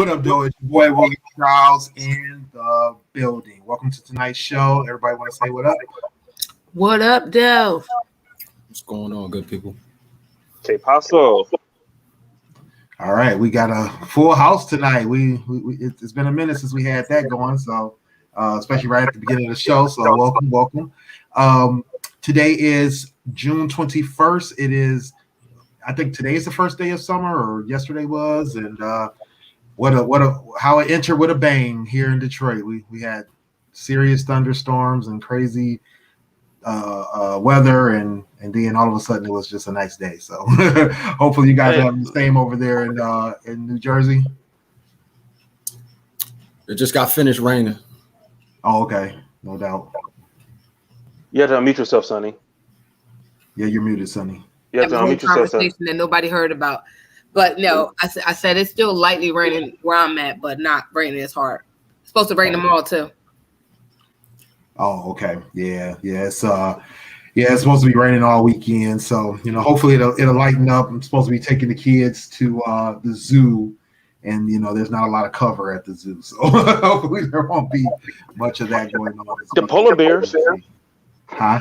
What up, though? It's your boy Willie Charles in the building. Welcome to tonight's show. Everybody want to say what up? What up, Del? What's going on, good people? Que paso? All right, we got a full house tonight. It's been a minute since we had that going, so especially right at the beginning of the show. So welcome. Today is June 21st. It is, I think today is the first day of summer, or yesterday was, and how it entered with a bang here in Detroit. We had serious thunderstorms and crazy weather, and then all of a sudden it was just a nice day. So hopefully you guys have the same over there in New Jersey. It just got finished raining. Oh, okay, no doubt. You have to unmute yourself, Sonny. Yeah, you're muted, Sonny. You have to unmute yourself, Sonny. That nobody heard about. But no, I said it's still lightly raining where I'm at, but not raining as hard. It's supposed to rain tomorrow too. Oh, okay. Yeah. It's it's supposed to be raining all weekend. So, hopefully it'll lighten up. I'm supposed to be taking the kids to the zoo, and there's not a lot of cover at the zoo. So hopefully there won't be much of that going on. The polar bears. Huh?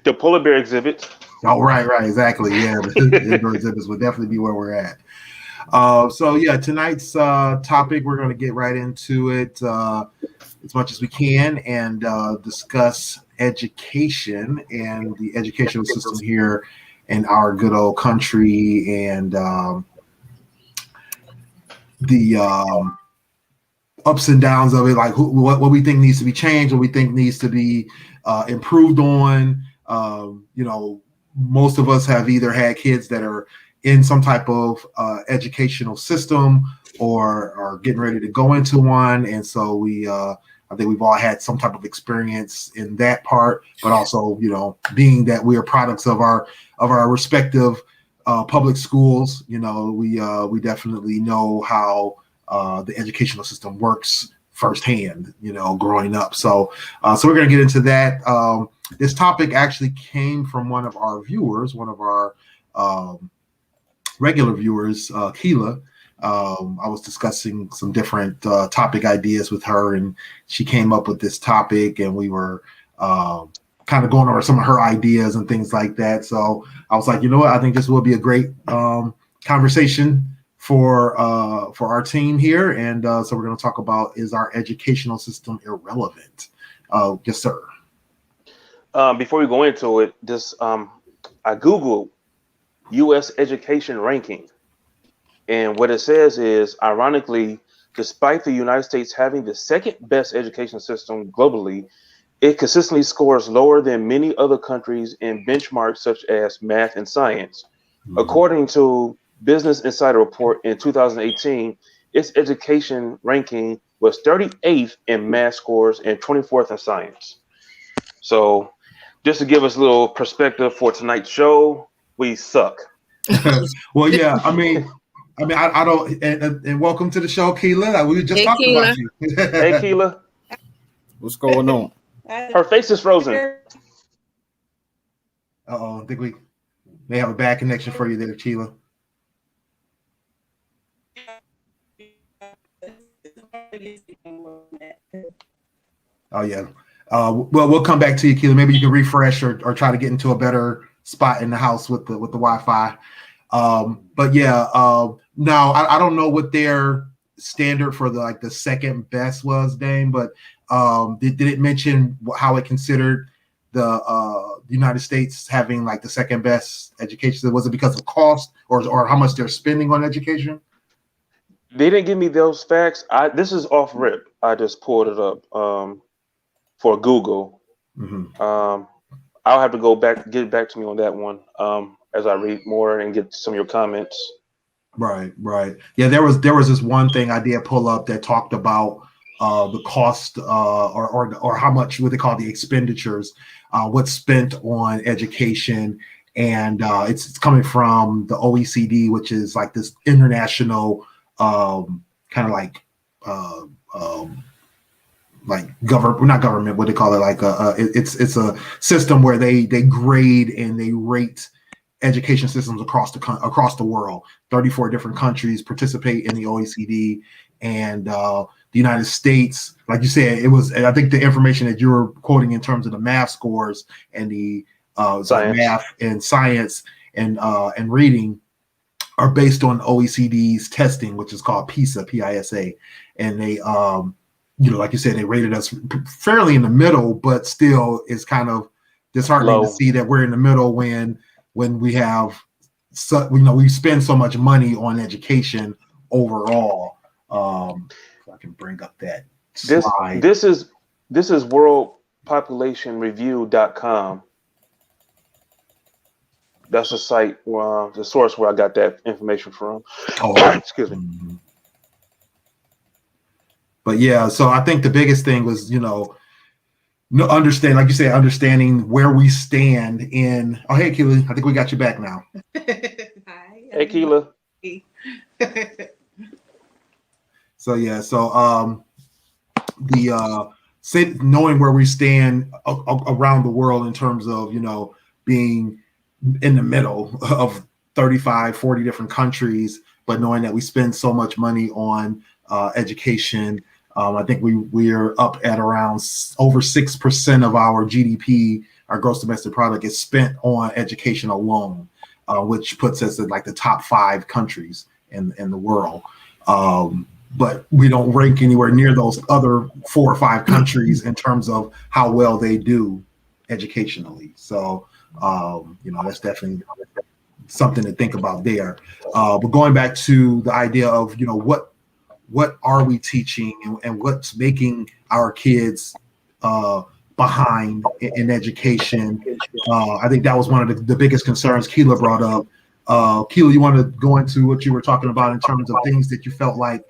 The polar bear exhibit. Oh, right, exactly. Yeah, the indoor exhibits would definitely be where we're at. Tonight's topic, we're going to get right into it as much as we can and discuss education and the educational system here in our good old country, and the ups and downs of it, like what we think needs to be changed, what we think needs to be improved on. Most of us have either had kids that are in some type of educational system or are getting ready to go into one. And so I think we've all had some type of experience in that part, but also, being that we are products of our respective public schools, we definitely know how the educational system works firsthand, growing up. So we're going to get into that. This topic actually came from one of our viewers, one of our regular viewers, Keela. I was discussing some different topic ideas with her, and she came up with this topic, and we were kind of going over some of her ideas and things like that. So I was like, what? I think this will be a great conversation for our team here. And so we're going to talk about, is our educational system irrelevant? Yes, sir. Before we go into it, I Googled U.S. education ranking. And what it says is, ironically, despite the United States having the second best education system globally, it consistently scores lower than many other countries in benchmarks such as math and science. Mm-hmm. According to Business Insider report in 2018, its education ranking was 38th in math scores and 24th in science. So just to give us a little perspective for tonight's show, we suck. Well, yeah, I don't, and welcome to the show, Keela. We were just talking Keela. about you. Hey, Keela. What's going on? Her face is frozen. Uh-oh, I think we may have a bad connection for you there, Keela. Oh, yeah. Well, we'll come back to you, Keela. Maybe you can refresh or try to get into a better spot in the house with the Wi-Fi. But yeah, now I don't know what their standard for the second best was, Dame, but did it mention how it considered the United States having the second best education? Was it because of cost or how much they're spending on education? They didn't give me those facts. This is off rip. I just pulled it up for Google. Mm-hmm. I'll have to get back to me on that one as I read more and get some of your comments. Right. Yeah, there was this one thing I did pull up that talked about the cost or how much, what they call the expenditures, what's spent on education, and it's coming from the OECD, which is this international kind of not government, what they call it, it's a system where they grade and they rate education systems across the world. 34 different countries participate in the OECD, and the United States, like you said, it was. I think the information that you were quoting in terms of the math scores and the Science. math and science and reading are based on OECD's testing, which is called PISA, P-I-S-A, and they, like you said, they rated us fairly in the middle, but still it's kind of disheartening to see that we're in the middle when we have, we spend so much money on education overall. If I can bring up that slide. This is worldpopulationreview.com. That's the site, the source where I got that information from. Excuse me. Mm-hmm. But yeah, so I think the biggest thing was, understand, like you said, understanding where we stand in. Oh, hey, Keely, I think we got you back now. Hi. Hey, Keela. So yeah, knowing where we stand around the world in terms of, being in the middle of 35, 40 different countries, but knowing that we spend so much money on education. I think we are up at around over 6% of our GDP, our gross domestic product, is spent on education alone, which puts us at like the top 5 countries in the world. But we don't rank anywhere near those other 4 or 5 countries in terms of how well they do educationally. So, that's definitely something to think about there. But going back to the idea of, what are we teaching and what's making our kids behind in education? I think that was one of the biggest concerns Keela brought up. Keela, you want to go into what you were talking about in terms of things that you felt like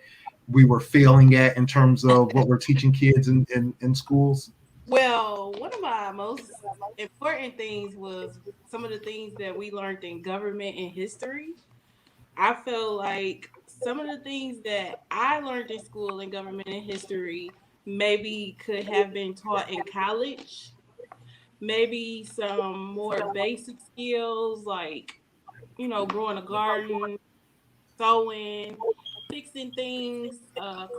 we were failing at in terms of what we're teaching kids in schools? Well, one of my most important things was some of the things that we learned in government and history. I feel like some of the things that I learned in school in government and history maybe could have been taught in college. Maybe some more basic skills like, growing a garden, sewing, fixing things,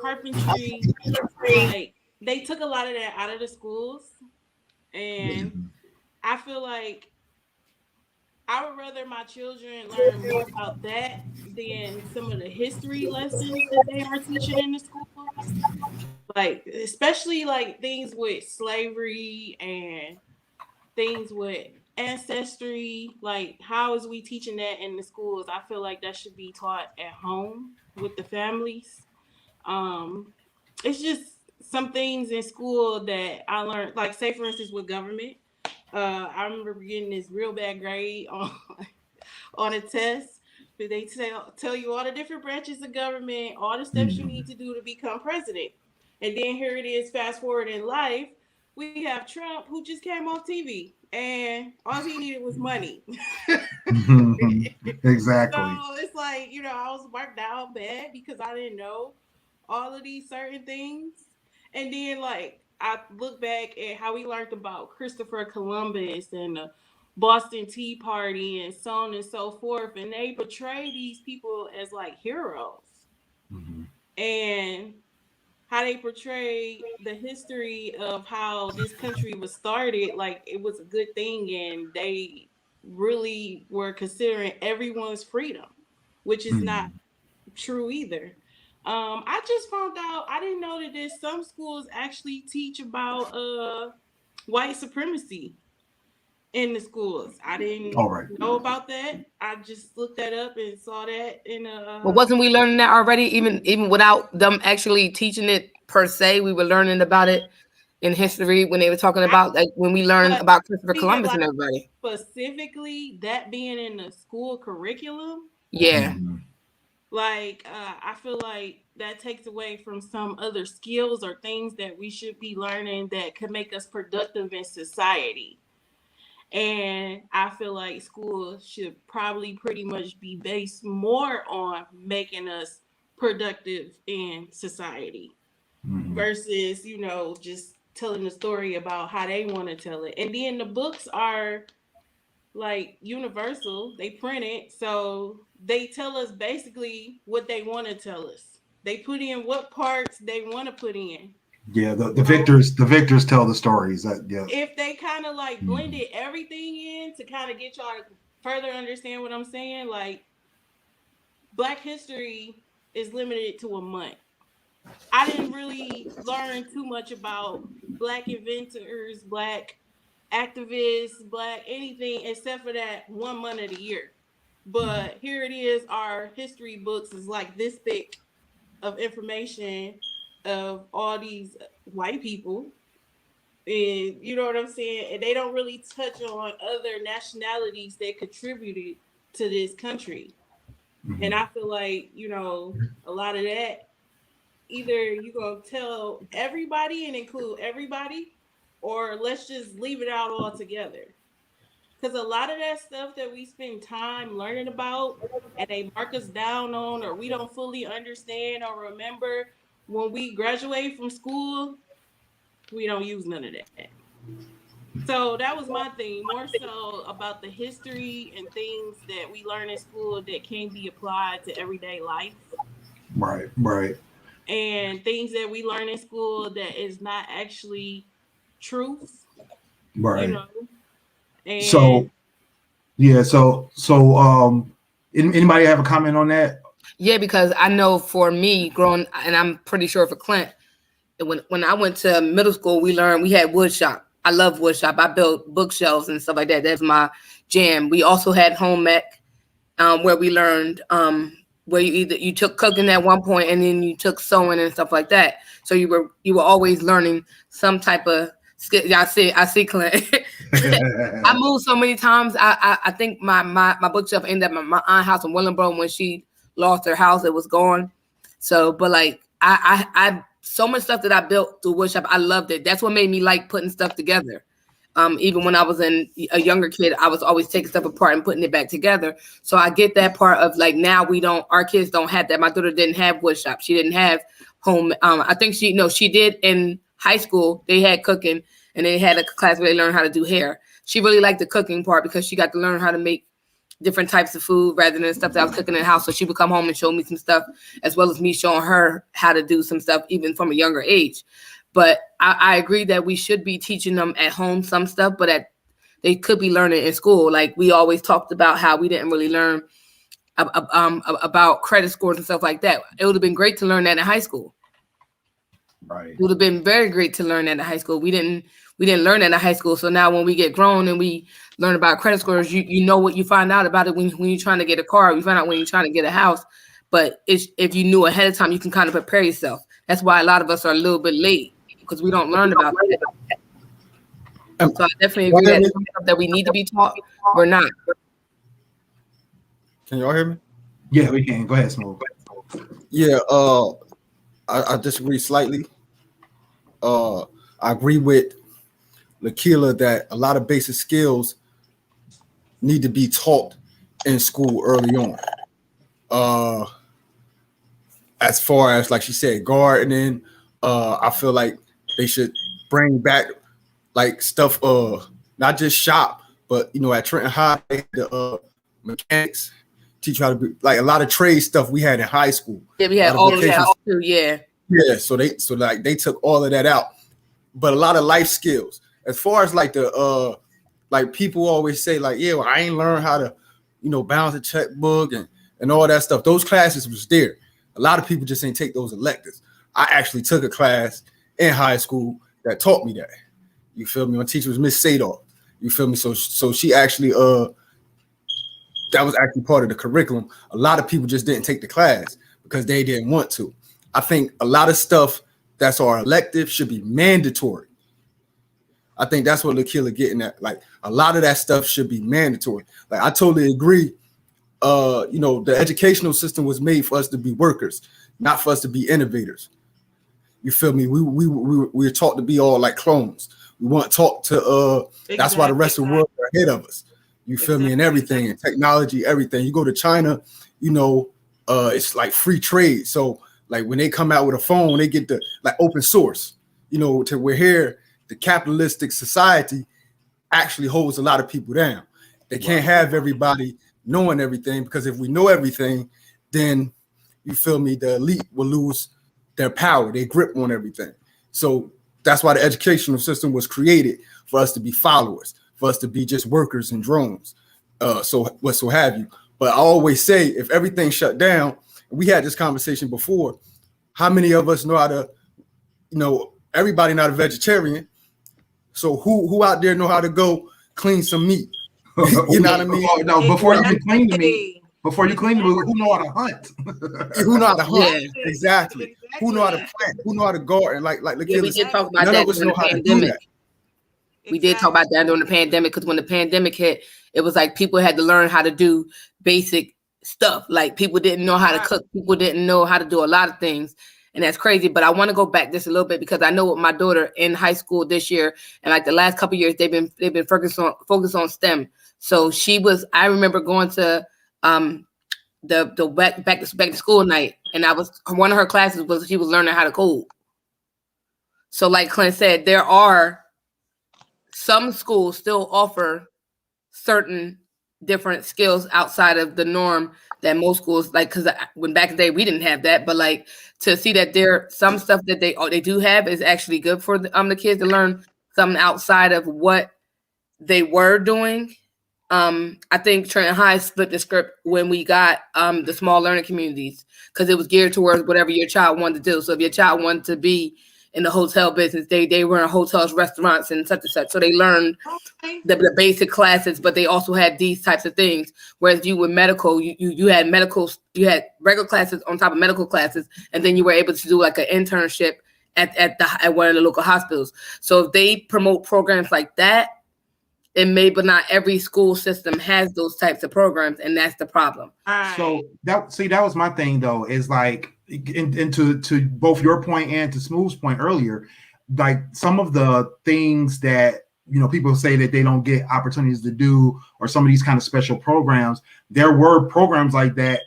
carpentry. Like, they took a lot of that out of the schools. And I feel like I would rather my children learn more about that than some of the history lessons that they are teaching in the schools. Like, especially like things with slavery and things with ancestry. Like, how is we teaching that in the schools? I feel like that should be taught at home with the families. It's just some things in school that I learned, like, say for instance with government. I remember getting this real bad grade on a test, but they tell you all the different branches of government, all the steps you need to do to become president. And then here it is, fast forward in life, we have Trump who just came off TV and all he needed was money. Exactly. So it's like, I was marked down bad because I didn't know all of these certain things. And then, like, I look back at how we learned about Christopher Columbus and the Boston Tea Party and so on and so forth. And they portray these people as like heroes. Mm-hmm. And how they portray the history of how this country was started, like it was a good thing. And they really were considering everyone's freedom, which is not true either. I just found out, I didn't know that there's some schools actually teach about white supremacy in the schools. I didn't know about that. I just looked that up and saw that in But wasn't we learning that already? Even without them actually teaching it per se, we were learning about it in history when they were talking about, like, when we learned about Christopher Columbus and everybody. Specifically, that being in the school curriculum. Yeah. Like, I feel like that takes away from some other skills or things that we should be learning that could make us productive in society. And I feel like school should probably pretty much be based more on making us productive in society versus, just telling the story about how they want to tell it. And then the books are like universal, they print it, so they tell us basically what they want to tell us. They put in what parts they want to put in. Yeah, the victors tell the stories. If they kind of like blended everything in to kind of get y'all to further understand what I'm saying, like Black history is limited to a month. I didn't really learn too much about Black inventors, Black activists, Black anything except for that 1 month of the year. But here it is, our history books is like this thick of information of all these white people, and you know what I'm saying, and they don't really touch on other nationalities that contributed to this country. And I feel like, you know, a lot of that, either you're gonna tell everybody and include everybody, or let's just leave it out altogether. Because a lot of that stuff that we spend time learning about and they mark us down on, or we don't fully understand or remember when we graduate from school, we don't use none of that. So that was my thing, more so about the history and things that we learn in school that can be applied to everyday life. Right. And things that we learn in school that is not actually truth. Right. You know? And So anybody have a comment on that? Yeah, because I know for me growing, and I'm pretty sure for Clint, when I went to middle school, we had wood shop. I love wood shop. I built bookshelves and stuff like that. That's my jam. We also had home ec, where we learned where you took cooking at one point and then you took sewing and stuff like that. So you were always learning some type of skill. Yeah, I see Clint. I moved so many times. I think my bookshelf ended up at my aunt's house in Willenboro. When she lost her house, it was gone. So, but like I so much stuff that I built through woodshop, I loved it. That's what made me like putting stuff together. Even when I was a younger kid, I was always taking stuff apart and putting it back together. So I get that part of like, now our kids don't have that. My daughter didn't have woodshop. She didn't have home. I think she did in high school. They had cooking and they had a class where they learned how to do hair. She really liked the cooking part because she got to learn how to make different types of food rather than stuff that I was cooking in the house. So she would come home and show me some stuff, as well as me showing her how to do some stuff, even from a younger age. But I agree that we should be teaching them at home some stuff, but they could be learning in school. Like we always talked about how we didn't really learn about credit scores and stuff like that. It would have been great to learn that in high school. Right. It would have been very great to learn that in high school. We didn't learn that in high school. So now when we get grown and we learn about credit scores, you know what you find out about it when you're trying to get a car. You find out when you're trying to get a house. But if you knew ahead of time, you can kind of prepare yourself. That's why a lot of us are a little bit late, because we don't learn about it. So I definitely agree that some stuff that we need to be taught, we're not. Can y'all hear me? Yeah, we can. Go ahead, Smooth. Yeah, I disagree slightly. I agree with Lakila that a lot of basic skills need to be taught in school early on. As far as, like she said, gardening, I feel like they should bring back like stuff, not just shop, but at Trenton High, the mechanics teach you how to be like a lot of trade stuff we had in high school. Yeah, we had all of that too. Yeah. Yeah, so they took all of that out, but a lot of life skills. As far as like the like people always say like, yeah, well, I ain't learned how to balance a checkbook and all that stuff. Those classes was there. A lot of people just ain't take those electives. I actually took a class in high school that taught me that. You feel me? My teacher was Miss Sador. You feel me? So she actually that was actually part of the curriculum. A lot of people just didn't take the class because they didn't want to. I think a lot of stuff that's our elective should be mandatory. I think that's what Lakila getting at. Like a lot of that stuff should be mandatory. Like I totally agree. The educational system was made for us to be workers, not for us to be innovators. You feel me? We were taught to be all like clones. We weren't taught to that's why the rest of the world are ahead of us. You feel me? And everything, and technology, everything. You go to China, it's like free trade. So like when they come out with a phone, they get the like open source, to where here the capitalistic society actually holds a lot of people down. They can't have everybody knowing everything, because if we know everything, then you feel me, the elite will lose their power, their grip on everything. So that's why the educational system was created, for us to be followers, for us to be just workers and drones, so have you. But I always say, if everything shut down, we had this conversation before, how many of us know how to, everybody not a vegetarian, so who out there know how to go clean some meat? You know what I mean? No, before you clean the meat, who know how to hunt? Who know how to hunt? Yeah. Exactly. Who know how to plant? Who know how to garden? Like the Yeah, we kids. did talk about None that of us during know the how to do pandemic. that. We did talk about that during the pandemic, because when the pandemic hit, it was like people had to learn how to do basic stuff. Like people didn't know how to cook. People didn't know how to do a lot of things. And that's crazy. But I want to go back just a little bit, because I know with my daughter in high school this year, and like the last couple of years, they've been focused on STEM. So I remember going to the back to school night, and one of her classes was she was learning how to code. So like Clint said, there are some schools still offer certain different skills outside of the norm that most schools, like, because when back in the day we didn't have that, but like to see that there some stuff that they do have is actually good for the kids to learn something outside of what they were doing. I think Trenton High split the script when we got the small learning communities, because it was geared towards whatever your child wanted to do. So if your child wanted to be in the hotel business, they were in hotels, restaurants, and such and such. So they learned the basic classes, but they also had these types of things. Whereas you with medical, you had regular classes on top of medical classes, and then you were able to do like an internship at one of the local hospitals. So if they promote programs like that, but not every school system has those types of programs, and that's the problem. So that was my thing though, is like, into to both your point and to Smooth's point earlier, like some of the things that people say that they don't get opportunities to do, or some of these kind of special programs, there were programs like that,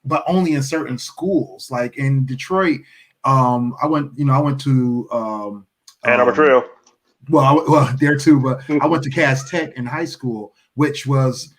but only in certain schools. Like in Detroit, I went to Ann Arbor Trail. Well, there too, but I went to Cass Tech in high school, which was,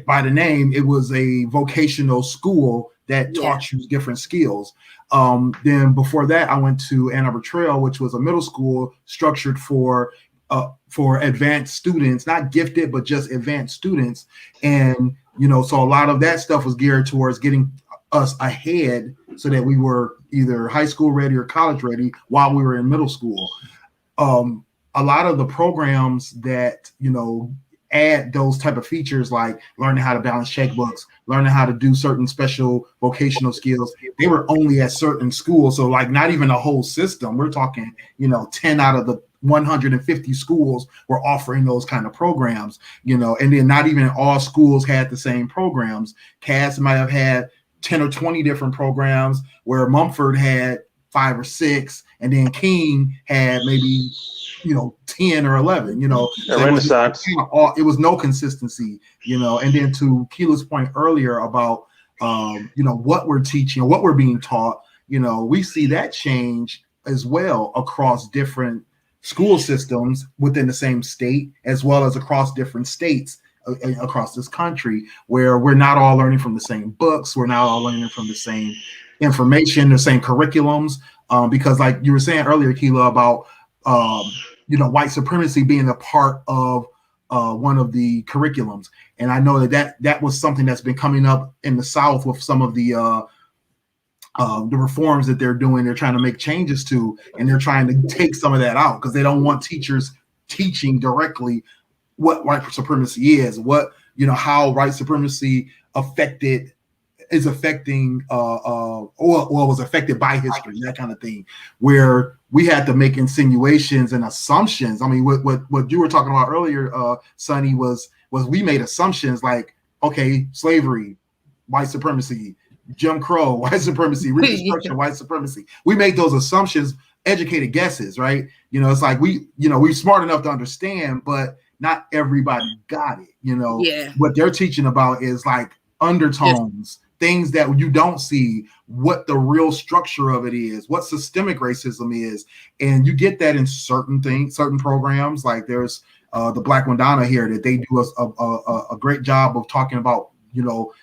by the name, it was a vocational school that taught you different skills. Then before that, I went to Ann Arbor Trail, which was a middle school structured for advanced students, not gifted, but just advanced students. And, so a lot of that stuff was geared towards getting us ahead so that we were either high school ready or college ready while we were in middle school. A lot of the programs that, add those type of features, like learning how to balance checkbooks, learning how to do certain special vocational skills, they were only at certain schools. So like not even a whole system. We're talking, 10 out of the 150 schools were offering those kind of programs, and then not even all schools had the same programs. Cass might have had 10 or 20 different programs, where Mumford had 5 or 6, and then King had maybe 10 or 11, Renaissance. It was no consistency, and then to Keela's point earlier about what we're teaching, what we're being taught, we see that change as well across different school systems within the same state, as well as across different states across this country, where we're not all learning from the same books, we're not all learning from the same information, the same curriculums, because like you were saying earlier, Keela, about white supremacy being a part of one of the curriculums. And I know that was something that's been coming up in the South with some of the reforms that they're doing. They're trying to make changes to, and they're trying to take some of that out, because they don't want teachers teaching directly what white supremacy is, how white supremacy is affecting or was affected by history, that kind of thing, where we had to make insinuations and assumptions. What you were talking about earlier, Sonny, was we made assumptions like, okay, slavery, white supremacy, Jim Crow, white supremacy, Reconstruction, white supremacy. We made those assumptions, educated guesses, right? It's like we're smart enough to understand, but not everybody got it. What they're teaching about is like undertones, things that you don't see, what the real structure of it is, what systemic racism is. And you get that in certain things, certain programs. Like there's the Black Wandana here, that they do a great job of talking about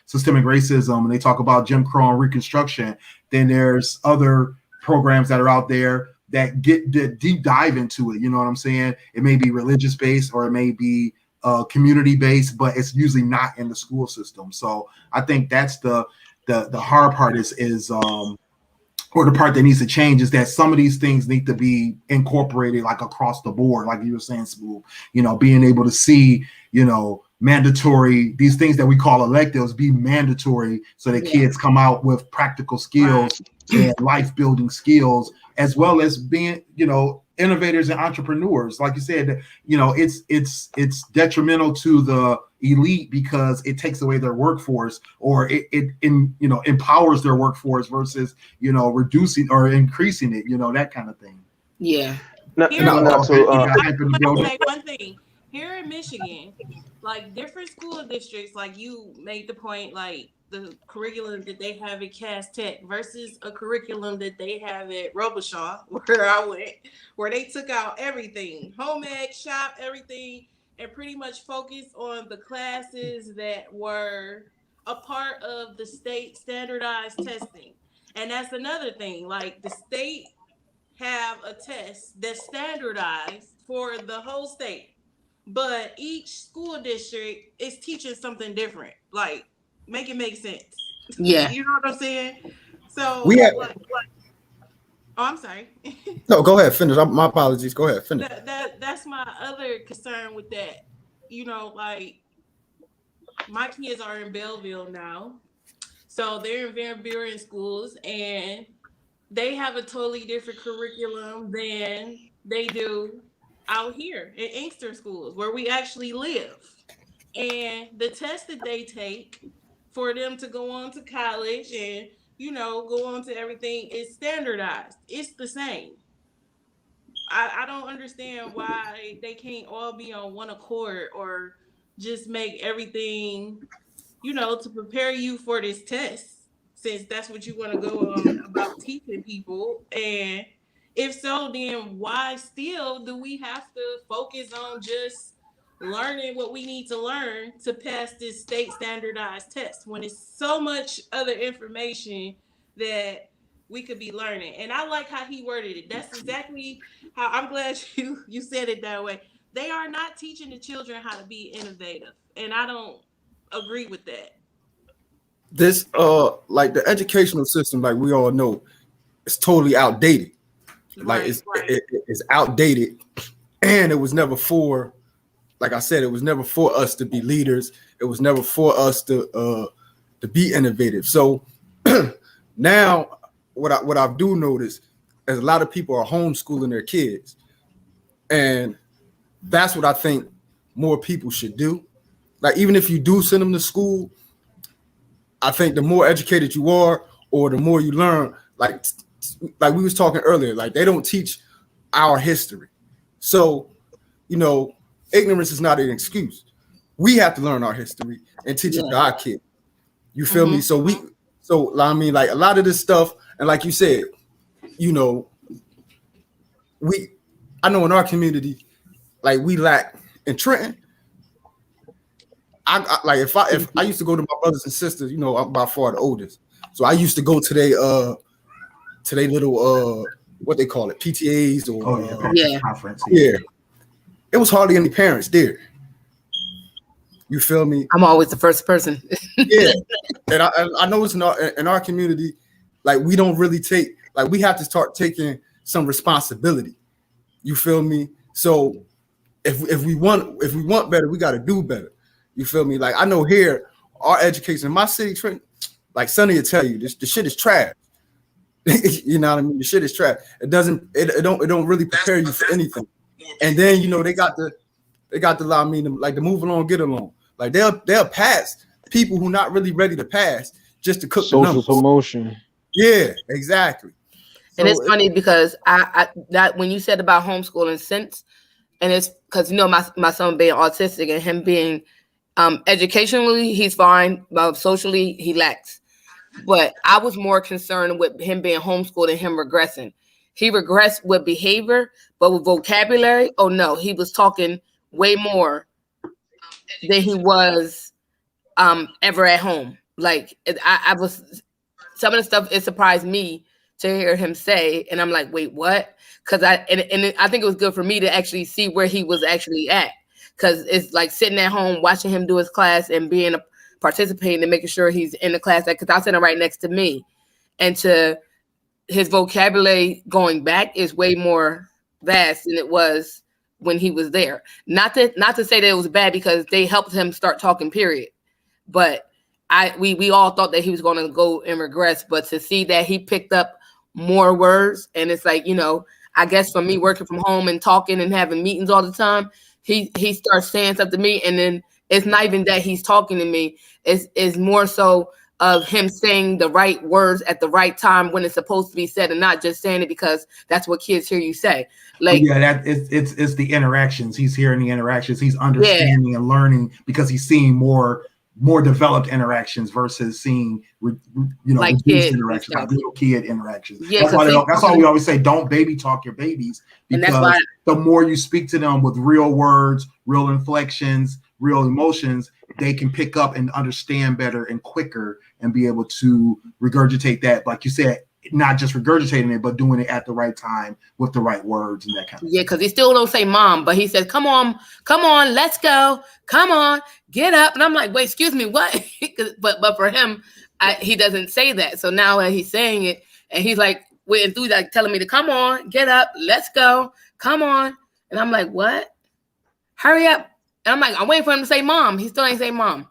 systemic racism, and they talk about Jim Crow and Reconstruction, then there's other programs that are out there that get deep dive into it. You know what I'm saying? It may be religious based or it may be community based, but it's usually not in the school system. So I think that's the hard part is or the part that needs to change, is that some of these things need to be incorporated like across the board, like you were saying, Smooth. Being able to see, mandatory, these things that we call electives be mandatory, so that kids come out with practical skills and life building skills, as well as being, innovators and entrepreneurs. Like you said, it's detrimental to the elite because it takes away their workforce, or it empowers their workforce versus reducing or increasing it, that kind of thing. Yeah. I say one thing. Here in Michigan, like different school districts, like you made the point, like the curriculum that they have at Cass Tech versus a curriculum that they have at Robichaud, where I went, where they took out everything, home ec, shop, everything, and pretty much focused on the classes that were a part of the state standardized testing. And that's another thing, like the state have a test that's standardized for the whole state, but each school district is teaching something different. Like, make it make sense. Yeah. You know what I'm saying? So we have. oh, I'm sorry. No, go ahead. Finish. My apologies. Go ahead. Finish. That's my other concern with that. Like my kids are in Belleville now, so they're in Van Buren schools, and they have a totally different curriculum than they do out here in Inkster schools, where we actually live. And the test that they take for them to go on to college and, go on to everything is standardized. It's the same. I don't understand why they can't all be on one accord, or just make everything, to prepare you for this test, since that's what you want to go on about teaching people. And if so, then why still do we have to focus on just learning what we need to learn to pass this state standardized test, when it's so much other information that we could be learning? And I like how he worded it. That's exactly how, I'm glad you said it that way. They are not teaching the children how to be innovative, and I don't agree with that. This like the educational system, like we all know, it's totally outdated. Like it's outdated, and it was never for, like I said, it was never for us to be leaders. It was never for us to be innovative. So now what I do notice is a lot of people are homeschooling their kids, and that's what I think more people should do. Like, even if you do send them to school, I think the more educated you are, or the more you learn, like we was talking earlier, like they don't teach our history. So, ignorance is not an excuse. We have to learn our history and teach it to our kids. You feel me? So I mean, like a lot of this stuff, and like you said, I know in our community, like we lack in Trenton. I like if I used to go to my brothers and sisters, I'm by far the oldest, so I used to go to they little what they call it, PTAs or conference. Yeah, it was hardly any parents there. You feel me? I'm always the first person. Yeah, and I know it's in our community, like we don't really take, like we have to start taking some responsibility. You feel me? So if we want better, we got to do better. You feel me? Like I know here, our education in my city, Trenton, like Sonny will tell you, the shit is trash. You know what I mean? The shit is trash. It don't really prepare you for anything. And then they got the I mean, like the move along, get along. Like they'll pass people who not really ready to pass just to cook social promotion. Yeah, exactly. And it's funny because I that when you said about homeschooling, and it's because my son being autistic and him being educationally he's fine, socially he lacks. But I was more concerned with him being homeschooled and him regressing. He regressed with behavior, but with vocabulary, oh no, he was talking way more than he was ever at home. Like I was, some of the stuff, it surprised me to hear him say, and I'm like, wait, what? Because I think it was good for me to actually see where he was actually at, because it's like sitting at home watching him do his class and participating and making sure he's in the class. Because I was sitting right next to me, and to his vocabulary going back is way more vast than it was when he was there. Not to say that it was bad, because they helped him start talking, period. But we all thought that he was going to go and regress, but to see that he picked up more words, and it's like, I guess for me working from home and talking and having meetings all the time, he starts saying stuff to me, and then it's not even that he's talking to me. It's more so of him saying the right words at the right time when it's supposed to be said, and not just saying it because that's what kids hear you say. Like, yeah, it's the interactions. He's hearing the interactions. He's understanding and learning because he's seeing more developed interactions versus seeing like reduced interactions, like little kid interactions. Yeah, that's why we always say don't baby talk your babies, because the more you speak to them with real words, real inflections, real emotions, they can pick up and understand better and quicker and be able to regurgitate that, like you said, not just regurgitating it, but doing it at the right time with the right words and that kind of thing. Because he still don't say mom, but he says, come on, let's go. Come on, get up. And I'm like, wait, excuse me, what? but for him, he doesn't say that. So now he's saying it, and he's like, with enthusiasm, like, telling me to come on, get up, let's go, come on. And I'm like, what? Hurry up. And I'm like, I'm waiting for him to say mom. He still ain't say mom.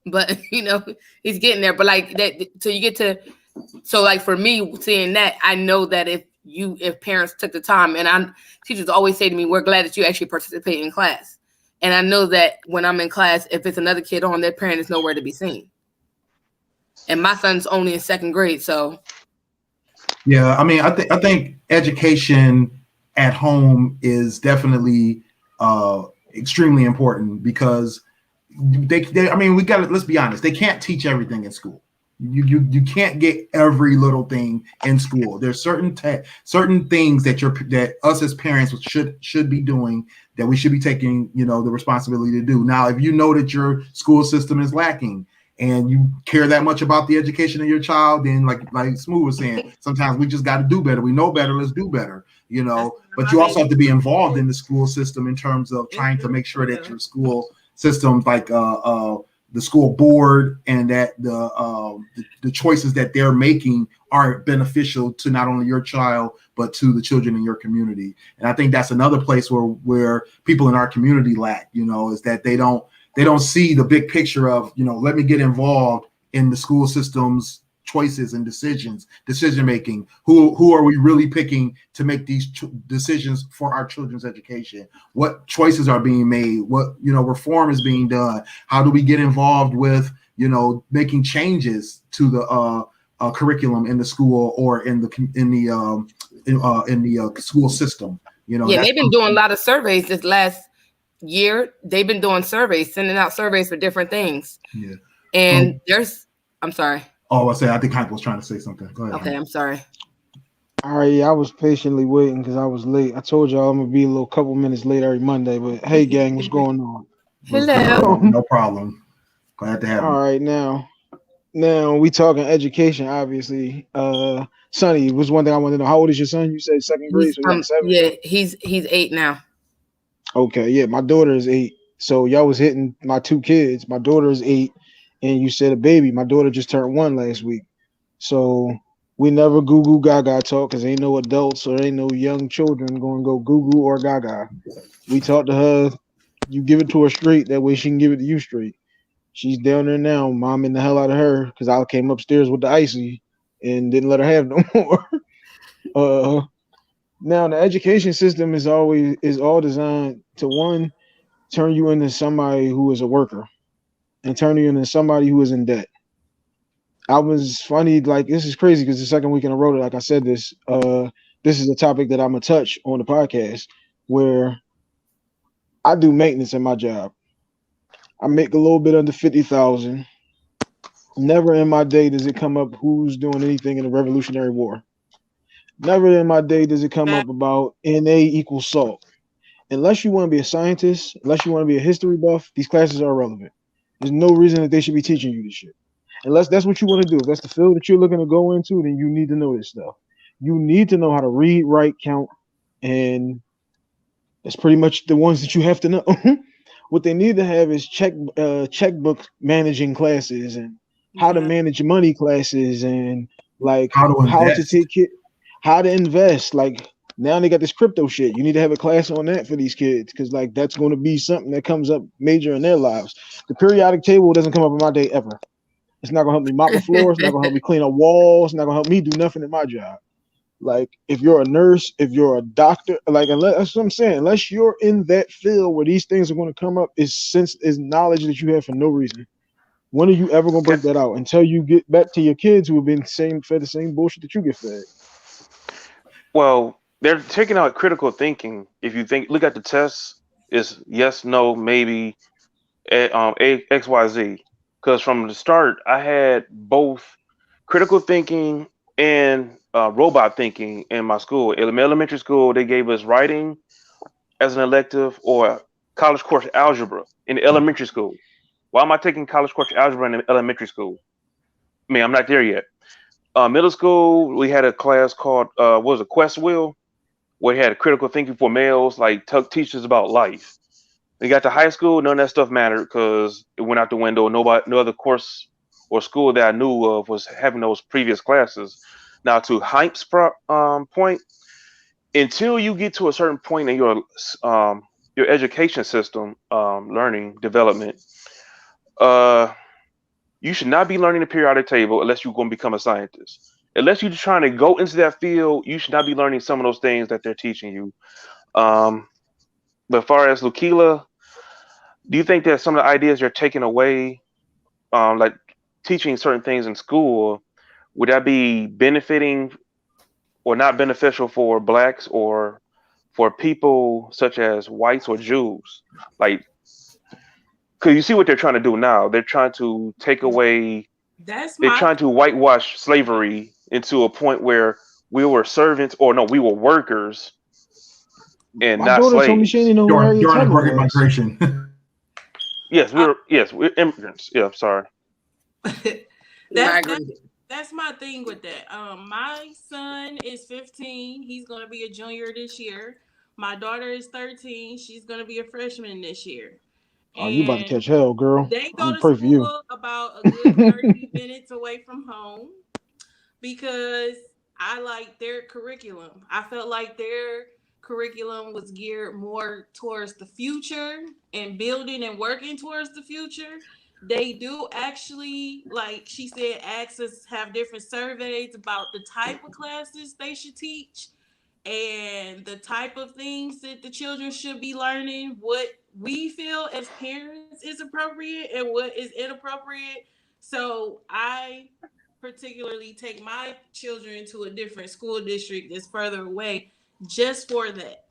But, he's getting there. But like that, so you get to, so like for me seeing that, I know that if parents took the time, and teachers always say to me, we're glad that you actually participate in class. And I know that when I'm in class, if it's another kid on, their parent is nowhere to be seen. And my son's only in second grade, so. Yeah, I mean, I think education at home is definitely extremely important, because let's be honest, they can't teach everything in school. You can't get every little thing in school. There's certain things that us as parents should be doing, that we should be taking the responsibility to do. Now, if you know that your school system is lacking and you care that much about the education of your child, then like Smooth was saying, sometimes we just got to do better. We know better, let's do better. But you also have to be involved in the school system in terms of trying to make sure that your school system, like the school board, and that the choices that they're making are beneficial to not only your child, but to the children in your community. And I think that's another place where people in our community lack, is that they don't see the big picture of, let me get involved in the school system's choices and decision making. Who are we really picking to make these decisions for our children's education? What choices are being made? What reform is being done? How do we get involved with making changes to the curriculum in the school or in the school system? They've been doing a lot of surveys this last year. They've been doing surveys, sending out surveys for different things. Yeah, and I'm sorry. Oh, I think Hank was trying to say something. Go ahead. Okay, I'm sorry. All right, I was patiently waiting because I was late. I told y'all I'm gonna be a couple minutes late every Monday, but hey, gang, what's going on? Hello. No problem. Glad to have you. All right, now we talking education, obviously. Sonny, was one thing I wanted to know. How old is your son? You said second grade, so he's 7? Yeah, he's 8 now. Okay, yeah, my daughter is 8. So y'all was hitting my 2 kids. My daughter is 8. And you said a baby. My daughter just turned 1 last week. So we never Google Gaga talk, because ain't no adults or ain't no young children going to go Google or Gaga. We talked to her. You give it to her straight. That way she can give it to you straight. She's down there now, momming the hell out of her, because I came upstairs with the icy and didn't let her have no more. Now, the education system is all designed to, one, turn you into somebody who is a worker, and turn you into somebody who is in debt. I was funny, like, this is crazy because the second week in a row, like I said this is a topic that I'm going to touch on the podcast, where I do maintenance in my job. I make a little bit under 50,000. Never in my day does it come up who's doing anything in the Revolutionary War. Never in my day does it come up about Na equals salt. Unless you want to be a scientist, unless you want to be a history buff, these classes are irrelevant. There's no reason that they should be teaching you this shit. Unless that's what you want to do. If that's the field that you're looking to go into, then you need to know this stuff. You need to know how to read, write, count, and that's pretty much the ones that you have to know. What they need to have is checkbook managing classes and how to Yeah. manage money classes and like How to how to invest. how to invest. Like now they got this crypto shit. You need to have a class on that for these kids because like that's going to be something that comes up major in their lives. The periodic table doesn't come up in my day ever. It's not gonna help me mop the floor. It's not gonna help me clean up walls. It's not gonna help me do nothing in my job. Like if you're a nurse, if you're a doctor, like unless that's what I'm saying. Unless you're in that field where these things are going to come up, is knowledge that you have for no reason. When are you ever going to break that out until you get back to your kids who have been fed the same bullshit that you get fed? Well, they're taking out critical thinking. If you think, look at the tests, is yes, no, maybe, X, Y, Z. Because from the start, I had both critical thinking and robot thinking in my school. In elementary school, they gave us writing as an elective or college course algebra in elementary school. Why am I taking college course algebra in elementary school? I mean, I'm not there yet. Middle school, we had a class called what was it, Quest Wheel, where we had critical thinking for males, like teachers about life. We got to high school, none of that stuff mattered because it went out the window. Nobody, no other course or school that I knew of was having those previous classes. Now, to Hype's point, until you get to a certain point in your education system, learning development, uh, you should not be learning the periodic table unless you're going to become a scientist. Unless you're trying to go into that field, you should not be learning some of those things that they're teaching you. But as far as Lukila, do you think that some of the ideas you're taking away, like teaching certain things in school, would that be benefiting or not beneficial for blacks or for people such as whites or Jews? Like, because you see what they're trying to do now. They're trying to take away, That's they're my trying to whitewash slavery into a point where we were servants, or no, we were workers and My not daughter told me she slaves. didn't know who Harriet During the Tubman Great was. Migration. Yes, we're immigrants. Yeah, I'm sorry. that's Migrated. that's my thing with that. My son is 15. He's gonna be a junior this year. My daughter is 13. She's gonna be a freshman this year. Oh, you about to And catch hell, girl. they I'm go gonna to pray for you. school about a good 30 minutes away from home because I like their curriculum. I felt like their curriculum was geared more towards the future and building and working towards the future. They do actually, like she said, ask us have different surveys about the type of classes they should teach and the type of things that the children should be learning, what we feel as parents is appropriate and what is inappropriate. So I particularly take my children to a different school district that's further away just for that,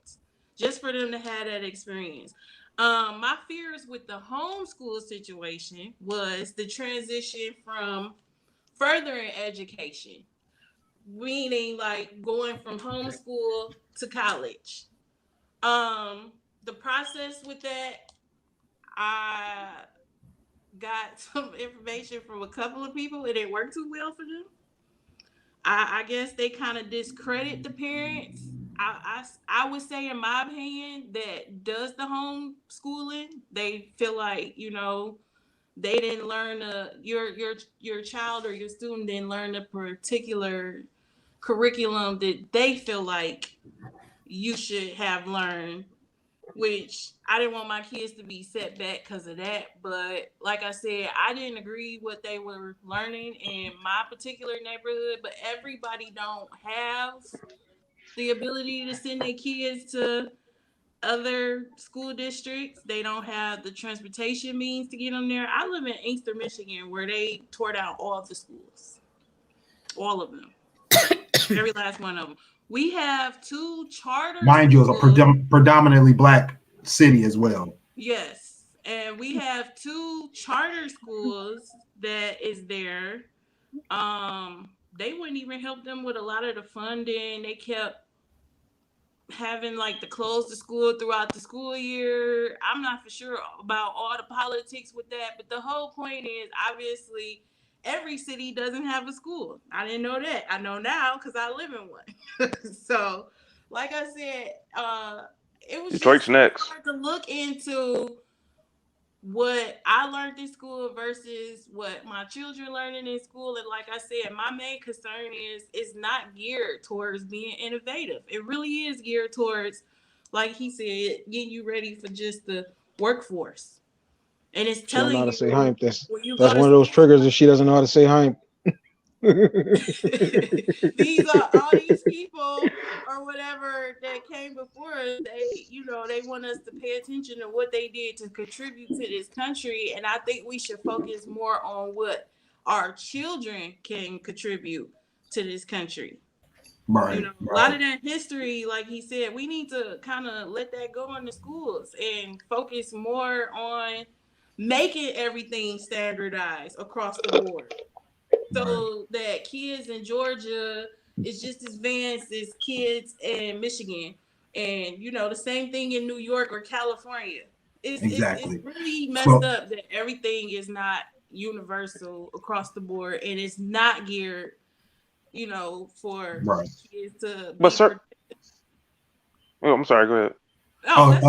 just for them to have that experience. My fears with the homeschool situation was the transition from furthering education, meaning like going from homeschool to college. The process with that, I got some information from a couple of people. It didn't work too well for them. I guess they kind of discredit the parents. I would say, in my opinion, that does the homeschooling. They feel like they didn't learn your child or your student didn't learn a particular curriculum that they feel like you should have learned, which I didn't want my kids to be set back because of that. But like I said, I didn't agree what they were learning in my particular neighborhood, but everybody don't have the ability to send their kids to other school districts. They don't have the transportation means to get them there. I live in Inkster, Michigan, where they tore down all the schools, all of them, every last one of them. We have two charter Mind you, it's a schools. predominantly black city as well. Yes, and we have two charter schools that is there. They wouldn't even help them with a lot of the funding. They kept having like to close the school throughout the school year. I'm not for sure about all the politics with that, but the whole point is obviously every city doesn't have a school. I didn't know that. I know now because I live in one. So, like I said, it was Detroit's just next. hard to look into what I learned in school versus what my children learning in school. And like I said, my main concern is it's not geared towards being innovative. It really is geared towards, like he said, getting you ready for just the workforce. And it's She don't know telling how to you say hype. when you That's go to one of those school, triggers that she doesn't know how to say hype. these are all these people or whatever that came before us. They want us to pay attention to what they did to contribute to this country, and I think we should focus more on what our children can contribute to this country. Right. A lot of that history, like he said, we need to kind of let that go in the schools and focus more on making everything standardized across the board, so that kids in Georgia is just as advanced as kids in Michigan, and the same thing in New York or California. It's Exactly. really messed So up that everything is not universal across the board, and it's not geared, for right. kids to But be. sir, oh, I'm sorry. Go ahead. Oh, that's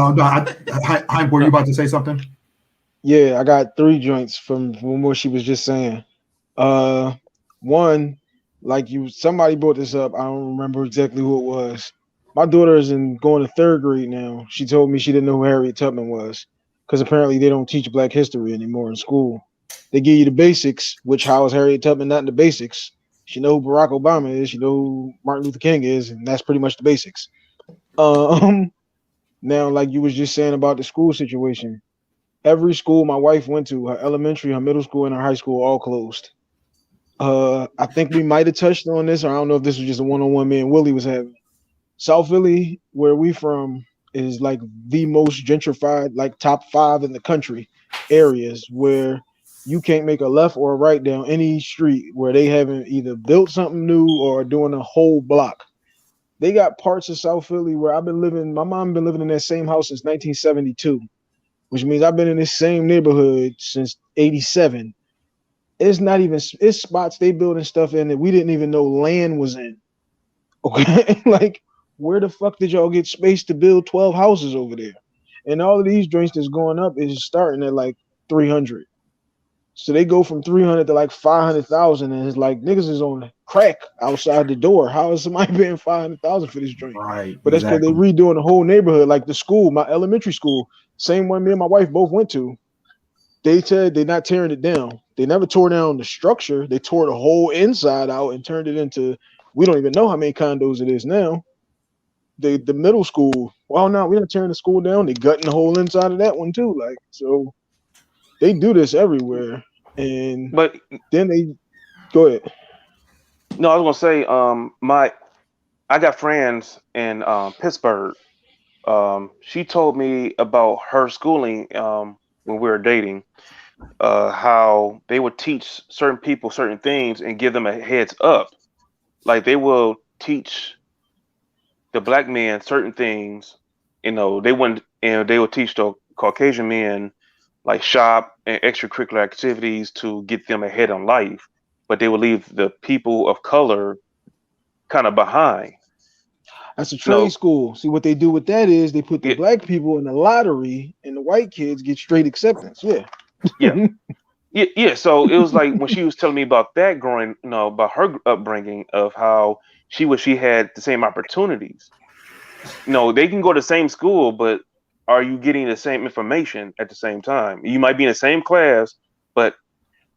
No. Hype, were you about to say something? Yeah, I got 3 joints from what she was just saying. One, like somebody brought this up. I don't remember exactly who it was. My daughter is going to 3rd grade now. She told me she didn't know who Harriet Tubman was because apparently they don't teach Black history anymore in school. They give you the basics, which how is Harriet Tubman not in the basics? She know who Barack Obama is. She know who Martin Luther King is, and that's pretty much the basics. Um, Now, like you was just saying about the school situation, every school my wife went to, her elementary, her middle school, and her high school, all closed. I think we might have touched on this, or I don't know if this was just a one-on-one me and Willie was having. South Philly, where we from, is like the most gentrified, like top 5 in the country areas where you can't make a left or a right down any street where they haven't either built something new or doing a whole block. They got parts of South Philly where I've been living. My mom been living in that same house since 1972, which means I've been in this same neighborhood since '87. It's not even it's spots they building stuff in that we didn't even know land was in. Okay, like where the fuck did y'all get space to build 12 houses over there? And all of these joints that's going up is starting at like 300. So they go from 300 to like 500,000, and it's like niggas is on crack outside the door. How is somebody paying 500,000 for this joint? Right. But that's because they Exactly. redoing the whole neighborhood, like the school, my elementary school, same one me and my wife both went to. They said they're not tearing it down. They never tore down the structure. They tore the whole inside out and turned it into. We don't even know how many condos it is now. The middle school. Well, no, we're not tearing the school down. They gutting the whole inside of that one too. Like so, they do this everywhere. And But then they go ahead. no, I was gonna say, I got friends in Pittsburgh. She told me about her schooling when we were dating. How they would teach certain people certain things and give them a heads up. Like they will teach the black men certain things. They wouldn't, and they would teach the Caucasian men like shop and extracurricular activities to get them ahead in life, but they would leave the people of color kind of behind. That's a trade No, school. See what they do with that is they put the yeah, black people in the lottery, and the white kids get straight acceptance. Yeah. yeah, yeah, yeah. So it was like when she was telling me about that growing, about her upbringing of how she had the same opportunities. They can go to the same school, but are you getting the same information at the same time? You might be in the same class, but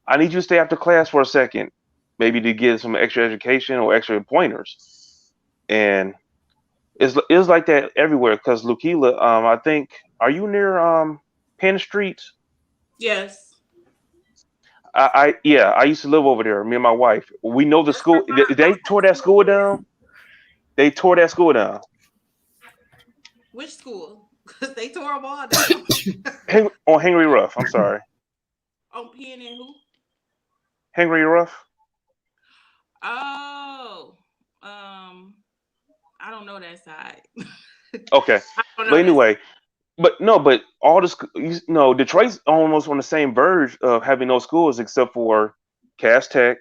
I need you to stay after class for a second, maybe to get some extra education or extra pointers. And it's like that everywhere. Because Lukila, I think, are you near Penn Street? Yes. Yeah, I used to live over there. Me and my wife. We know the That's where school. They my tore that school school is. down. They tore that school down. Which school? Because they tore them all down. On Henry Ruff. I'm sorry, On Penn and who? Henry Ruff. Oh, I don't know that side. Okay, I don't but know this. anyway, but no, but all the Detroit's almost on the same verge of having no schools except for Cass Tech,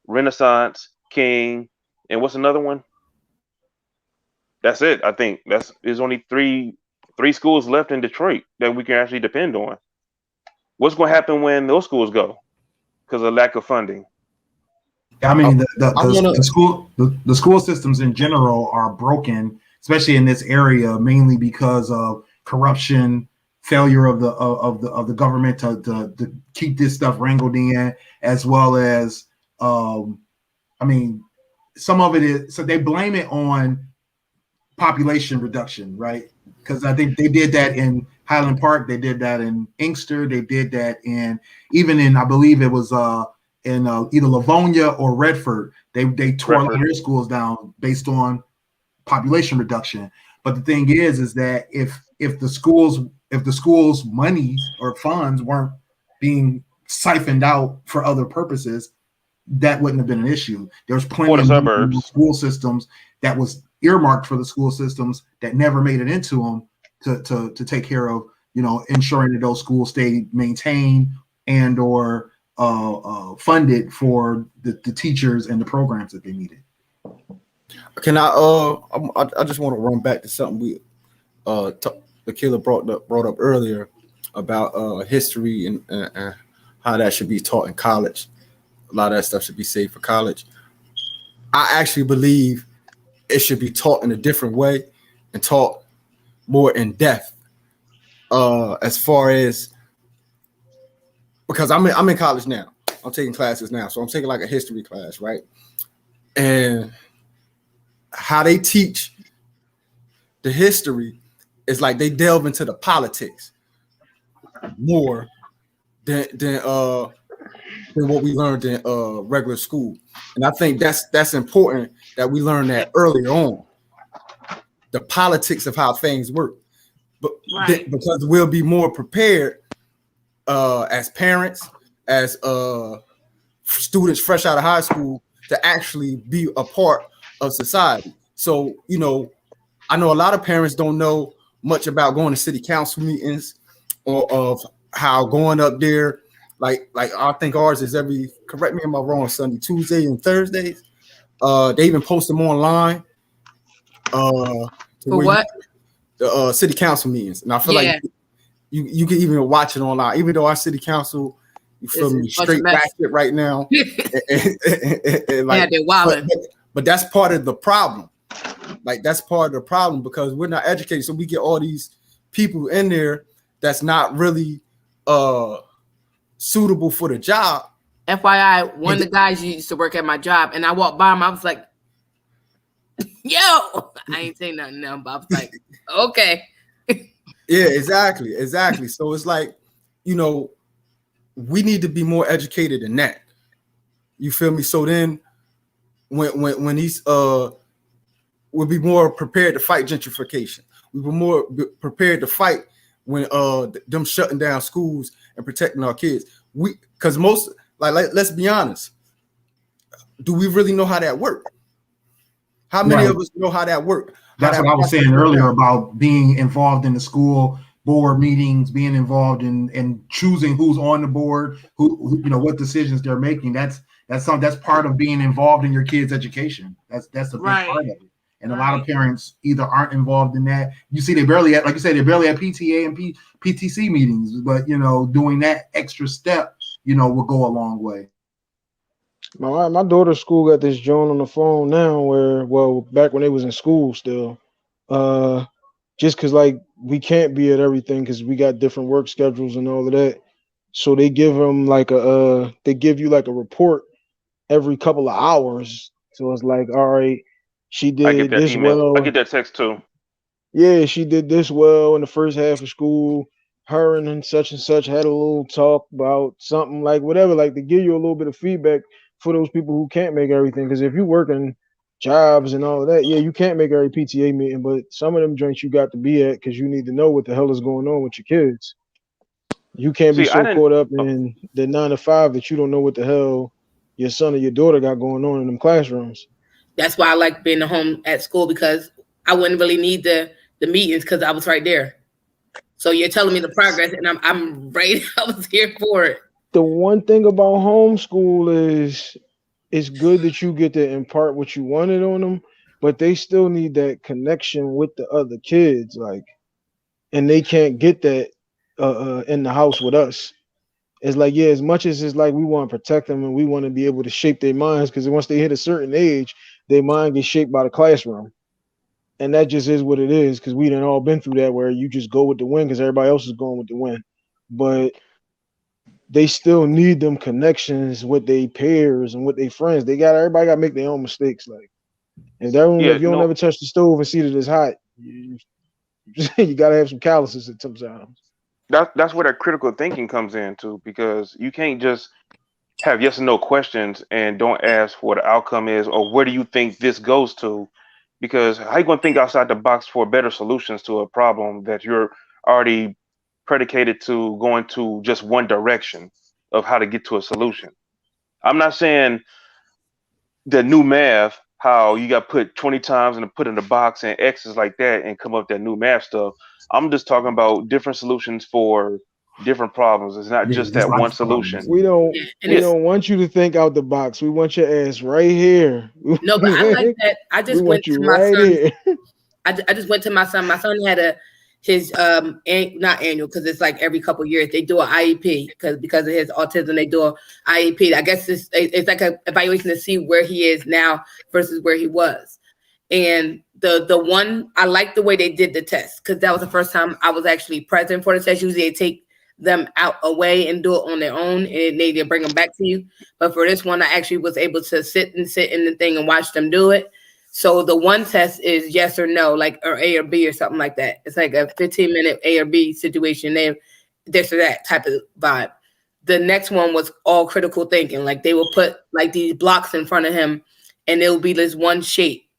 Renaissance, King, and what's another one? That's it. I think there's only three schools left in Detroit that we can actually depend on. What's going to happen when those schools go because of lack of funding? I mean, I wanna. the school systems in general are broken, especially in this area, mainly because of corruption, failure of the government to keep this stuff wrangled in, as well as I mean, some of it is so they blame it on population reduction, right? Because I think they did that in Highland Park, they did that in Inkster, they did that in even in I believe it was in either Livonia or Redford. They tore a lot of their schools down based on population reduction. But the thing is that if the schools money or funds weren't being siphoned out for other purposes, that wouldn't have been an issue. There's plenty For the of money in the suburbs. school systems that was earmarked for the school systems that never made it into them to take care of, ensuring that those schools stay maintained and or funded for the teachers and the programs that they needed. Can I just want to run back to something we the killer brought up earlier about history and how that should be taught in college. A lot of that stuff should be saved for college. I actually believe it should be taught in a different way and taught more in depth. As far as because I'm in college now. I'm taking classes now, so I'm taking like a history class, right? And how they teach the history is like they delve into the politics more than what we learned in regular school. And I think that's important that we learn that earlier on, the politics of how things work. But Right. because we'll be more prepared as parents, as students fresh out of high school to actually be a part of society. So, I know a lot of parents don't know much about going to city council meetings or of how going up there, like I think ours is correct me if I'm wrong, Sunday, Tuesday, and Thursdays. They even post them online. For what? The city council meetings. And I feel like you can even watch it online, even though our city council, you feel me, straight ratchet right now. and like, they're wilding. But that's part of the problem. Like that's part of the problem because we're not educated. So we get all these people in there that's not really suitable for the job. FYI, one of the guys used to work at my job, and I walked by him. I was like, "Yo," I ain't saying nothing now, but I was like, "Okay." Yeah, exactly. So it's like, we need to be more educated than that. You feel me? So then, when these we'll be more prepared to fight gentrification. We were more prepared to fight when them shutting down schools and protecting our kids. Because most let's be honest, do we really know how that works? How many of us know how that works? That's what I was saying earlier about being involved in the school board meetings, being involved in choosing who's on the board, who what decisions they're making. That's part of being involved in your kids' education. That's a big part of it. And a lot of parents either aren't involved in that. You see, they barely at, like you said, they barely at PTA and PTC meetings, but doing that extra step, will go a long way. My daughter's school got this joint on the phone now where, back when they was in school still, just because like we can't be at everything because we got different work schedules and all of that. So they give them they give you like a report every couple of hours. So it's like, all right, she did this email. well. I get that text too. Yeah, she did this well in the first half of school. Her and such had a little talk about something, like whatever, like to give you a little bit of feedback for those people who can't make everything. Because if you're working jobs and all of that, you can't make every PTA meeting, but some of them joints you got to be at because you need to know what the hell is going on with your kids. You can't be so caught up in the 9 to 5 that you don't know what the hell your son or your daughter got going on in them classrooms. That's why I like being home at school, because I wouldn't really need the meetings because I was right there. So you're telling me the progress, and I'm ready. I was here for it. The one thing about homeschool is it's good that you get to impart what you wanted on them, but they still need that connection with the other kids, like, and they can't get that in the house with us. It's like, yeah, as much as it's like we want to protect them and we want to be able to shape their minds, because once they hit a certain age, their mind gets shaped by the classroom. And that just is what it is, because we done all been through that where you just go with the wind because everybody else is going with the wind. But they still need them connections with their peers and with their friends. Everybody got to make their own mistakes. Like, if you don't ever touch the stove and see that it's hot, you got to have some calluses at sometimes. That's where that critical thinking comes in too, because you can't just have yes and no questions and don't ask what the outcome is or where do you think this goes to, because how you going to think outside the box for better solutions to a problem that you're already predicated to going to just one direction of how to get to a solution. I'm not saying the new math, how you got put 20 times and put in the box and X's like that and come up with that new math stuff. I'm just talking about different solutions for different problems. It's not just that one solution. We don't want you to think out the box. We want your ass right here. No, but I like that. I just went to my son. I just went to my son. My son had his not annual, because it's like every couple of years they do an IEP because of his autism. They do an IEP. I guess it's like an evaluation to see where he is now versus where he was. And the one, I like the way they did the test, because that was the first time I was actually present for the test. Usually they take them out away and do it on their own, and they bring them back to you. But for this one, I actually was able to sit in the thing and watch them do it. So the one test is yes or no, like, or A or B or something like that. It's like a 15-minute A or B situation. They this or that type of vibe. The next one was all critical thinking. Like, they will put like these blocks in front of him, and it will be this one shape,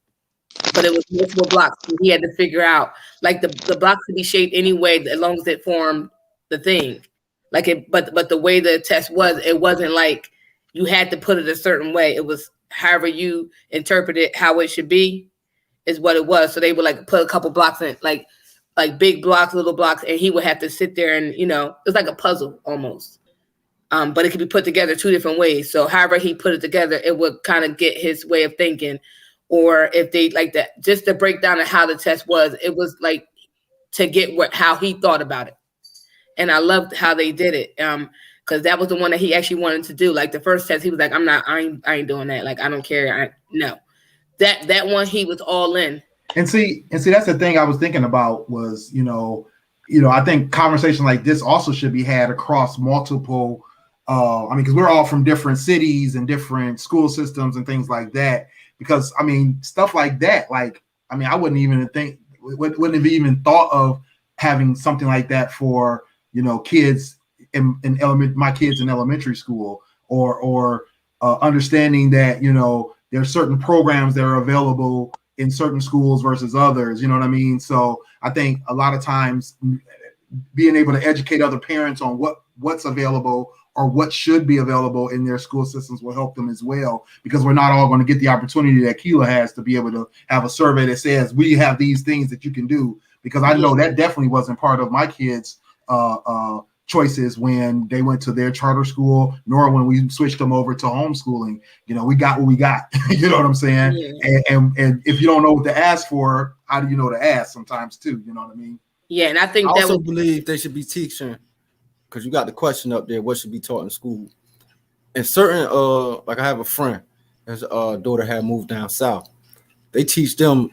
but it was multiple blocks. And he had to figure out, like, the blocks could be shaped any way as long as it formed the thing. Like, it, but the way the test was, it wasn't like you had to put it a certain way. It was however you interpret it, how it should be, is what it was. So they would like put a couple blocks in, like big blocks, little blocks, and he would have to sit there and, it was like a puzzle almost. But it could be put together two different ways. So however he put it together, it would kind of get his way of thinking. Or if they like that, just to break down how the test was, it was like to get how he thought about it. And I loved how they did it. Because that was the one that he actually wanted to do. Like, the first test, he was like, I ain't doing that. Like, I don't care. No. That one, he was all in. And see, that's the thing I was thinking about was, I think conversation like this also should be had across multiple, because we're all from different cities and different school systems and things like that. Because, stuff like that, I wouldn't even wouldn't have even thought of having something like that for, kids in my kids in elementary school, or understanding that, there are certain programs that are available in certain schools versus others, you know what I mean? So I think a lot of times being able to educate other parents on what's available or what should be available in their school systems will help them as well, because we're not all going to get the opportunity that Keela has to be able to have a survey that says we have these things that you can do, because I know that definitely wasn't part of my kids' choices when they went to their charter school, nor when we switched them over to homeschooling. We got what we got. You know what I'm saying? Yeah. And if you don't know what to ask for, how do you know to ask sometimes too? You know what I mean? Yeah, and I think I also believe they should be teaching, because you got the question up there, what should be taught in school. And certain, like I have a friend, his daughter had moved down south. They teach them,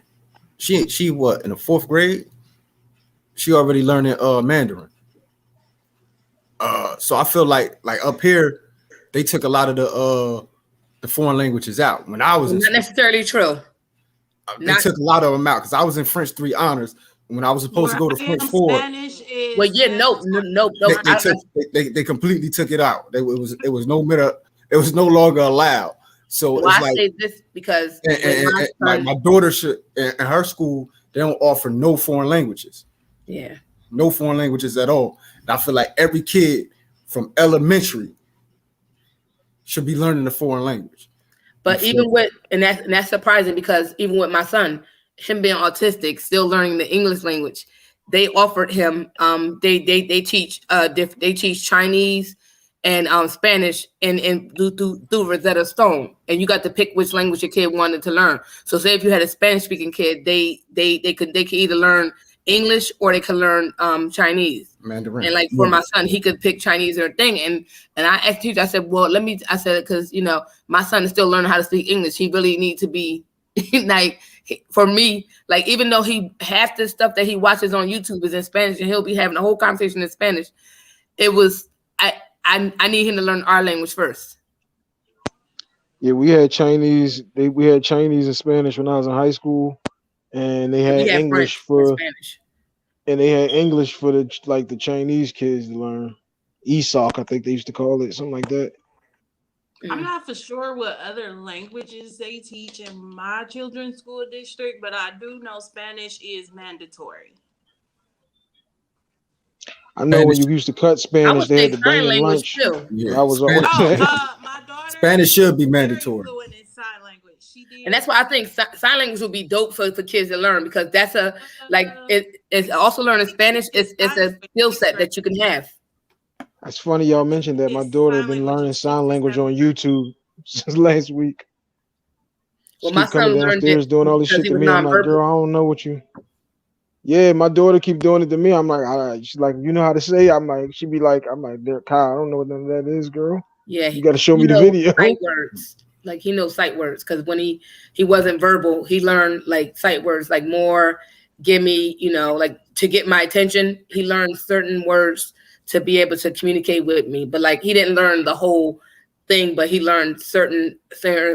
she what, in the 4th grade? She already learning Mandarin. So I feel like up here, they took a lot of the foreign languages out. When I was not necessarily true. They took a lot of them out, because I was in French 3 honors when I was supposed to go to French 4. Well, yeah, no. They completely took it out. It was no longer allowed. So it's I say this because my daughter should, in her school, they don't offer no foreign languages. Yeah. No foreign languages at all. And I feel like every kid from elementary should be learning a foreign language. But even with, and that's surprising, because even with my son, him being autistic, still learning the English language, they offered him they teach they teach Chinese and Spanish and through Rosetta Stone, and you got to pick which language your kid wanted to learn. So say if you had a Spanish speaking kid, they could either learn English or they could learn Chinese. Mandarin. And like for my son, he could pick Chinese or thing. And I asked the teacher, I said, well, I said, because you know, my son is still learning how to speak English. He really needs to be like, for me, like, even though he half the stuff that he watches on YouTube is in Spanish and he'll be having a whole conversation in Spanish, it was I need him to learn our language first. Yeah, we had Chinese. We had Chinese and Spanish when I was in high school, and they had English for Spanish. And they had English for the Chinese kids to learn. ESOC, I think they used to call it, something like that. I'm not for sure what other languages they teach in my children's school district, but I do know Spanish is mandatory. I know when you used to cut Spanish, they had to bring in lunch. Too. Yeah. I was my daughter Spanish should be mandatory. fluent in sign language. She did. And that's why I think sign language would be dope for kids to learn, because that's it's also learning Spanish. It's a skill set that you can have. It's funny y'all mentioned that. My daughter been learning sign language on YouTube since last week. Well, She my keep coming son learned downstairs it doing all this because shit he to was me. I'm like, nonverbal. girl, I don't know what you. Yeah, my daughter keep doing it to me. I'm like, all right. She's like, you know how to say? I'm like, she be like, I'm like, Kyle, I don't know what none of that is, girl. Yeah, you got to show me the video. Sight words, like he knows sight words, because when he wasn't verbal, he learned like sight words, like more, gimme, you know, like to get my attention. He learned certain words to be able to communicate with me, but like he didn't learn the whole thing, but he learned certain.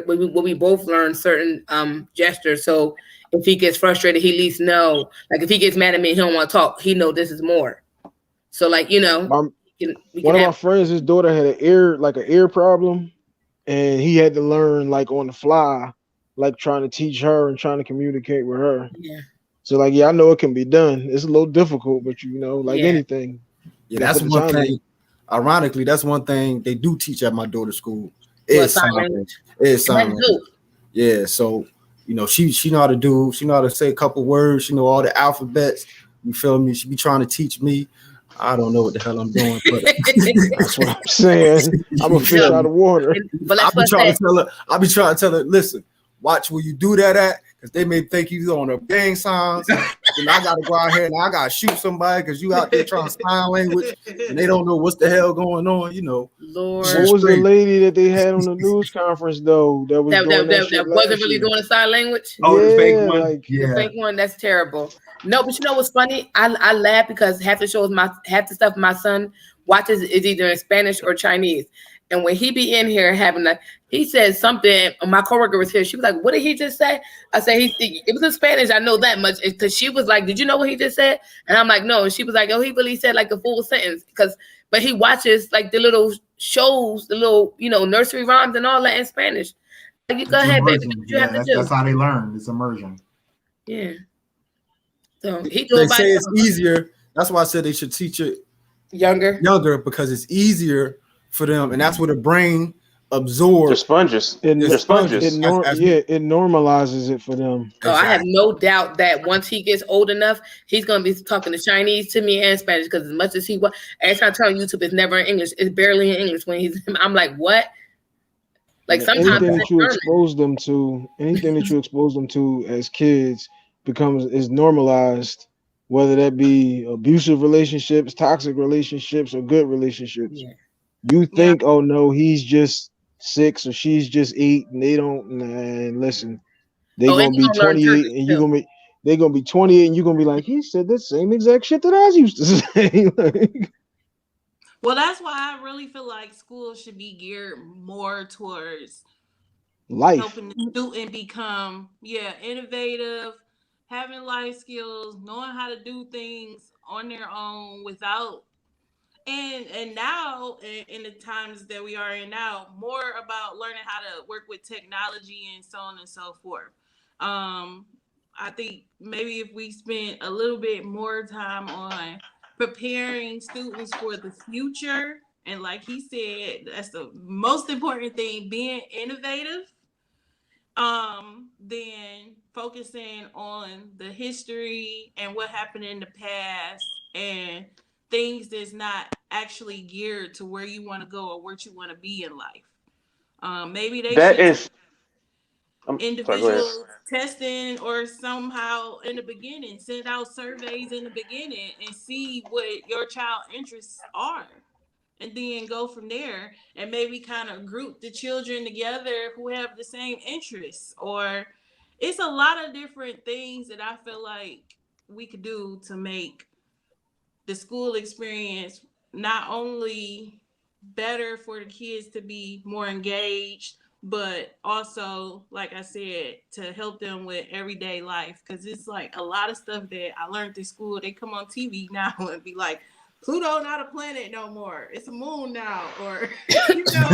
We both learned certain gestures. So if he gets frustrated, he at least know. Like if he gets mad at me and he don't want to talk, he know this is more. So like, you know, one of my friends, his daughter had an ear problem, and he had to learn like on the fly, like trying to teach her and trying to communicate with her. Yeah. So like, yeah, I know it can be done. It's a little difficult, but you know, like anything. Yeah, that's one thing. Ironically, that's one thing they do teach at my daughter's school. Is sign language. Sign language. Yeah, so you know, she know how to say a couple words. She know all the alphabets. You feel me? She be trying to teach me. I don't know what the hell I'm doing, but that's what I'm saying. I'm a fish out of water. But I be trying to tell her, listen, watch where you do that at, because they may think you on a gang signs. And I gotta go out here and I gotta shoot somebody because you out there trying to sign language and they don't know what's the hell going on, you know. Lord, what was the lady that they had on the news conference though that wasn't really doing a sign language? Oh, yeah, the fake one. Like, the fake one. That's terrible. No, but you know what's funny? I laugh because half the stuff my son watches is either in Spanish or Chinese. And when he be in here he said something. My coworker was here. She was like, "What did he just say?" I said, "It was in Spanish. I know that much." Because she was like, "Did you know what he just said?" And I'm like, "No." And she was like, "Oh, he really said like the full sentence." But he watches like the little shows, the little nursery rhymes and all that in Spanish. Like, you go ahead, baby. Do what you have to do. That's how they learn. It's immersion. Yeah. So they say it's easier. That's why I said they should teach it younger, because it's easier for them, and that's where the brain absorbs. They're sponges. They're sponges. It normalizes it for them. So I have no doubt that once he gets old enough, he's gonna be talking to Chinese to me and Spanish, because as much as every time I turn on YouTube, it's never in English. It's barely in English when I'm like, what? Like sometimes anything that you expose them to as kids is normalized, whether that be abusive relationships, toxic relationships, or good relationships. Yeah. You think, oh no, he's just 6 or she's just 8, and they don't. And listen, they're gonna be 28, and they're gonna be 28, and you're gonna be like, he said the same exact shit that I used to say. Well, that's why I really feel like schools should be geared more towards life, helping the student become innovative, having life skills, knowing how to do things on their own without. And now in the times that we are in now, more about learning how to work with technology and so on and so forth. I think maybe if we spend a little bit more time on preparing students for the future, and like he said, that's the most important thing, being innovative, Then focusing on the history and what happened in the past and things that's not actually geared to where you want to go or what you want to be in life. Maybe they That should is. I'm sorry. Go ahead. individual testing or somehow in the beginning send out surveys in the beginning and see what your child interests are, and then go from there, and maybe kind of group the children together who have the same interests. Or it's a lot of different things that I feel like we could do to make the school experience not only better for the kids to be more engaged, but also, like I said, to help them with everyday life. Because it's like a lot of stuff that I learned in school, they come on TV now and be like, Pluto not a planet no more. It's a moon now. Or, you know,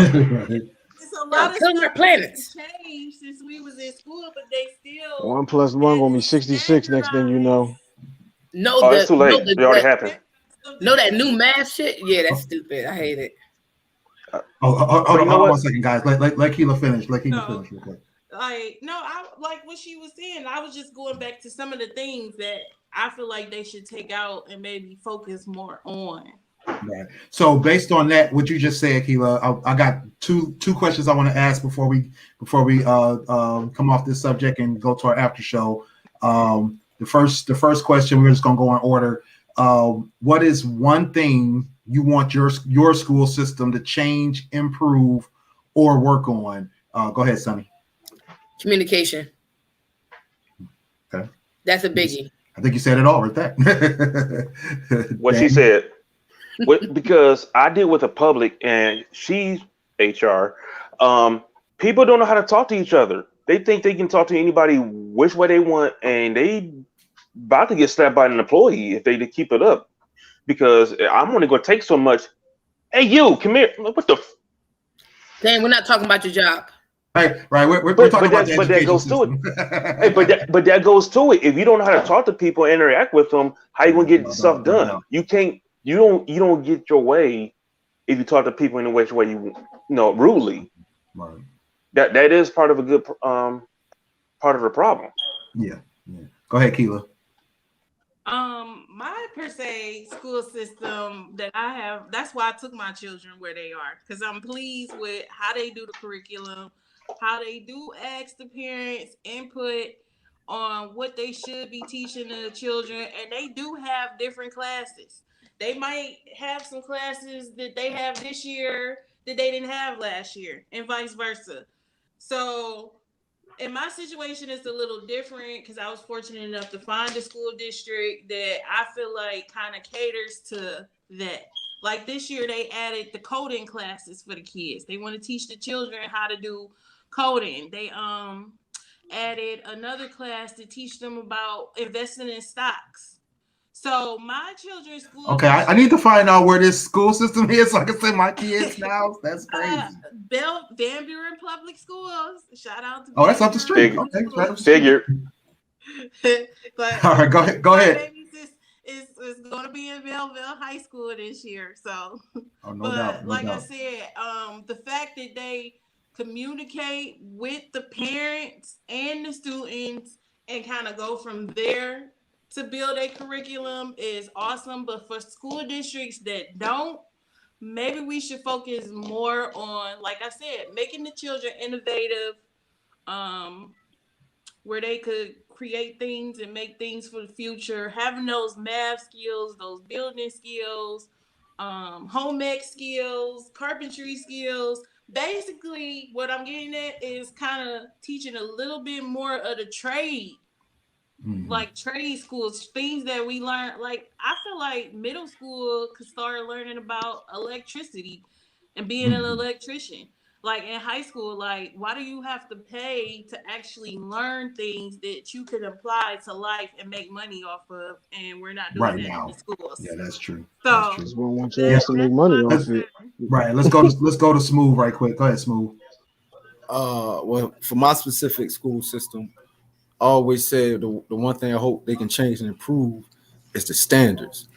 it's a lot of stuff planets that's changed since we was in school, but they still 1 + 1 gonna be 66 next thing you know. No, Oh, it's too late. It already happened. No, that new math shit. Yeah, that's stupid. I hate it. Hold you know on what? 1 second, guys. Let Keela finish. Let Keela finish real quick. Like, no, I like what she was saying. I was just going back to some of the things that I feel like they should take out and maybe focus more on. Right. So based on that, what you just said, Keela, I got two questions I want to ask before we come off this subject and go to our after show. The first question, we're just gonna go in order. What is one thing you want your school system to change, improve, or work on? Go ahead, Sonny. Communication. Okay. That's a biggie. I think you said it all right there. What she said. Because I deal with the public and she's HR. People don't know how to talk to each other. They think they can talk to anybody which way they want, and they about to get slapped by an employee if they keep it up. Because I'm only going to take so much. Hey, you, come here. What the? Damn, we're not talking about your job. Right. We're talking about the that goes system. to it. Hey, but that goes to it. If you don't know how to talk to people and interact with them, how you gonna get stuff done? No. You can't. You don't get your way if you talk to people in the way you rudely. Right. That is part of a good part of the problem. Yeah. Go ahead, Keela. My per se school system that I have, that's why I took my children where they are, because I'm pleased with how they do the curriculum, how they do ask the parents input on what they should be teaching the children, and they do have different classes. They might have some classes that they have this year that they didn't have last year, and vice versa. So in my situation, it's a little different because I was fortunate enough to find a school district that I feel like kind of caters to that. Like this year, they added the coding classes for the kids. They want to teach the children how to do coding. They added another class to teach them about investing in stocks. So my children's school. Okay, I need to find out where this school system is so I can send my kids now. That's crazy. Van Buren Public Schools. Shout out to. Oh, that's up the street. Okay, right up the street. Figure. But all right, go ahead. It's going to be in Belleville High School this year. So, No doubt. I said, the fact that they communicate with the parents and the students and kind of go from there to build a curriculum is awesome. But for school districts that don't, maybe we should focus more on, like I said, making the children innovative, where they could create things and make things for the future, having those math skills, those building skills, home ec skills, carpentry skills. Basically, what I'm getting at is kind of teaching a little bit more of the trade. Like trade schools, things that we learn. Like I feel like middle school could start learning about electricity and being an electrician. Like in high school, like why do you have to pay to actually learn things that you could apply to life and make money off of? And we're not doing that now in the schools. Yeah, that's true. So That's what I want you to make money off it. Right. Let's go to Smooth right quick. Go ahead, Smooth. Well, for my specific school system, I always say the one thing I hope they can change and improve is the standards.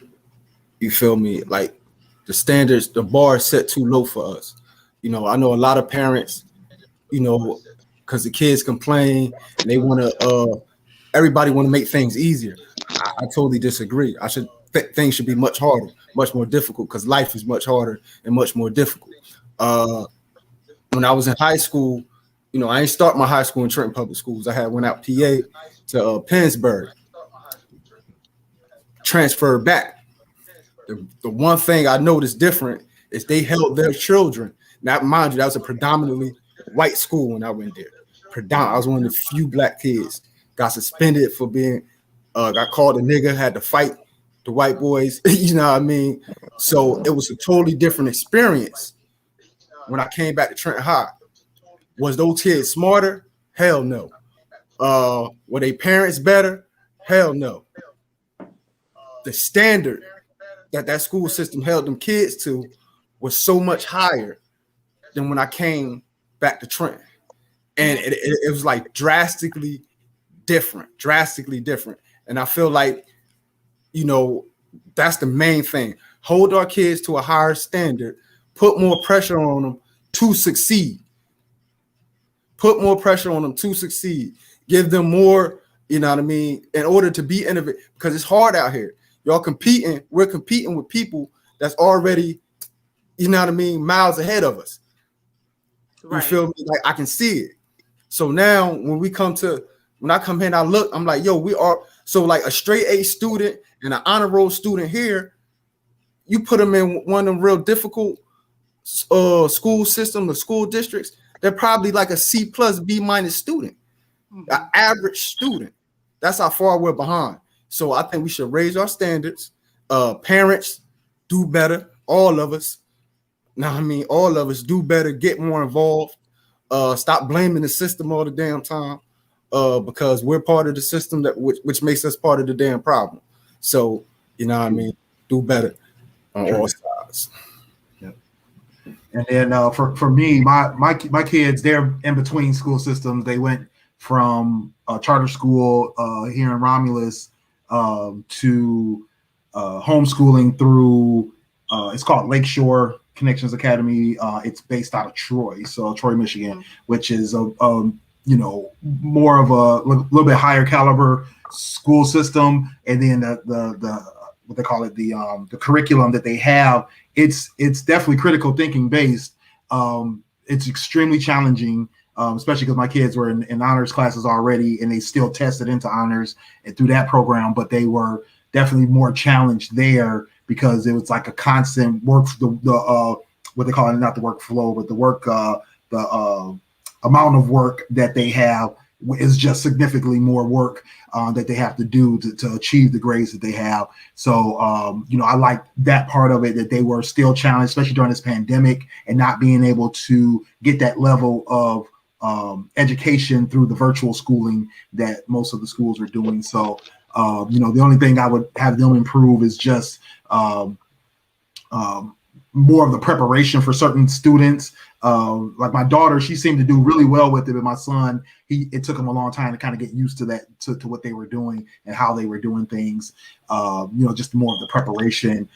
You feel me? Like the standards, the bar is set too low for us. I know a lot of parents, because the kids complain and they want to. Everybody want to make things easier. I totally disagree. Things should be much harder, much more difficult, because life is much harder and much more difficult. When I was in high school, you know, I ain't start my high school in Trenton Public Schools. I went out PA to Pennsburg, transferred back. The one thing I noticed different is they held their children. Now, mind you, that was a predominantly white school when I went there. I was one of the few black kids. Got suspended for being, got called a nigga, had to fight the white boys. You know what I mean? So it was a totally different experience when I came back to Trenton High. Was those kids smarter? Hell no. Were they parents better? Hell no. The standard that school system held them kids to was so much higher than when I came back to Trenton. And it was like drastically different. And I feel like, you know, that's the main thing. Hold our kids to a higher standard, put more pressure on them to succeed. Give them more, you know what I mean, in order to be innovative, because it's hard out here. We're competing with people that's already, you know what I mean, miles ahead of us. Right. You feel me? Like, I can see it. So now when I come here and I look, I'm like, yo, we are, so like a straight A student and an honor roll student here, you put them in one of them real difficult school system, the school districts, they're probably like a C+, B- student, an average student. That's how far we're behind. So I think we should raise our standards. Parents, do better. All of us. Now, I mean, all of us do better, get more involved. Stop blaming the system all the damn time, because we're part of the system which makes us part of the damn problem. So, you know what I mean? Do better on all sides. And then for me, my kids, they're in between school systems. They went from charter school here in Romulus to homeschooling through it's called Lakeshore Connections Academy. It's based out of Troy, Michigan, which is you know, more of a little bit higher caliber school system. And then the what they call it, the curriculum that they have, it's definitely critical thinking based. It's extremely challenging, especially because my kids were in honors classes already, and they still tested into honors and through that program, but they were definitely more challenged there because it was like a constant work, what they call it, not the workflow, but the work, the amount of work that they have is just significantly more work that they have to do to achieve the grades that they have. So, you know, I like that part of it, that they were still challenged, especially during this pandemic, and not being able to get that level of education through the virtual schooling that most of the schools are doing. So, you know, the only thing I would have them improve is just more of the preparation for certain students. Like my daughter, she seemed to do really well with it, but my son, it took him a long time to kind of get used to that, to what they were doing and how they were doing things. You know, just more of the preparation.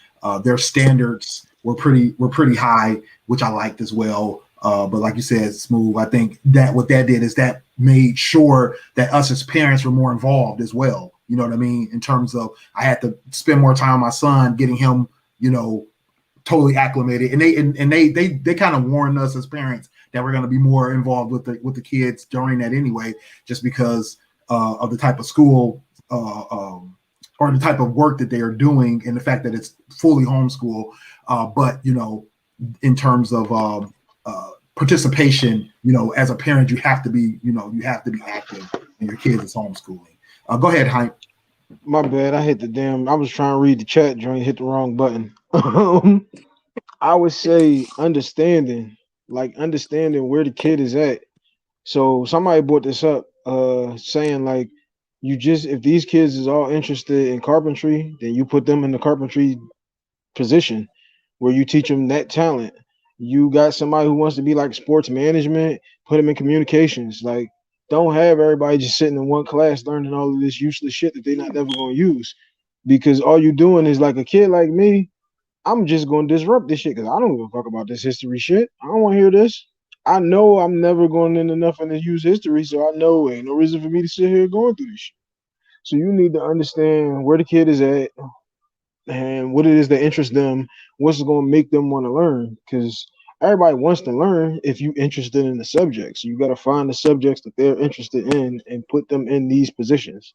Their standards were pretty high, which I liked as well. But like you said, Smooth, I think that what that did is that made sure that us as parents were more involved as well. You know what I mean? In terms of, I had to spend more time with my son, getting him, you know, totally acclimated, and they kind of warned us as parents that we're going to be more involved with the kids during that anyway, just because of the type of school or the type of work that they are doing, and the fact that it's fully homeschool. But you know, in terms of participation, you know, as a parent, you have to be active in your kids' homeschooling. Go ahead, Hank. My bad. I was trying to read the chat joint, hit the wrong button. I would say understanding where the kid is at. So somebody brought this up, saying like, if these kids is all interested in carpentry, then you put them in the carpentry position where you teach them that talent. You got somebody who wants to be like sports management, put them in communications. Like, don't have everybody just sitting in one class learning all of this useless shit that they're not never going to use, because all you're doing is, like a kid like me, I'm just going to disrupt this shit because I don't give a fuck about this history shit. I don't want to hear this. I know I'm never going into nothing to use history, so I know ain't no reason for me to sit here going through this shit. So you need to understand where the kid is at and what it is that interests them, what's going to make them want to learn. Because everybody wants to learn if you're interested in the subject. So you got to find the subjects that they're interested in and put them in these positions.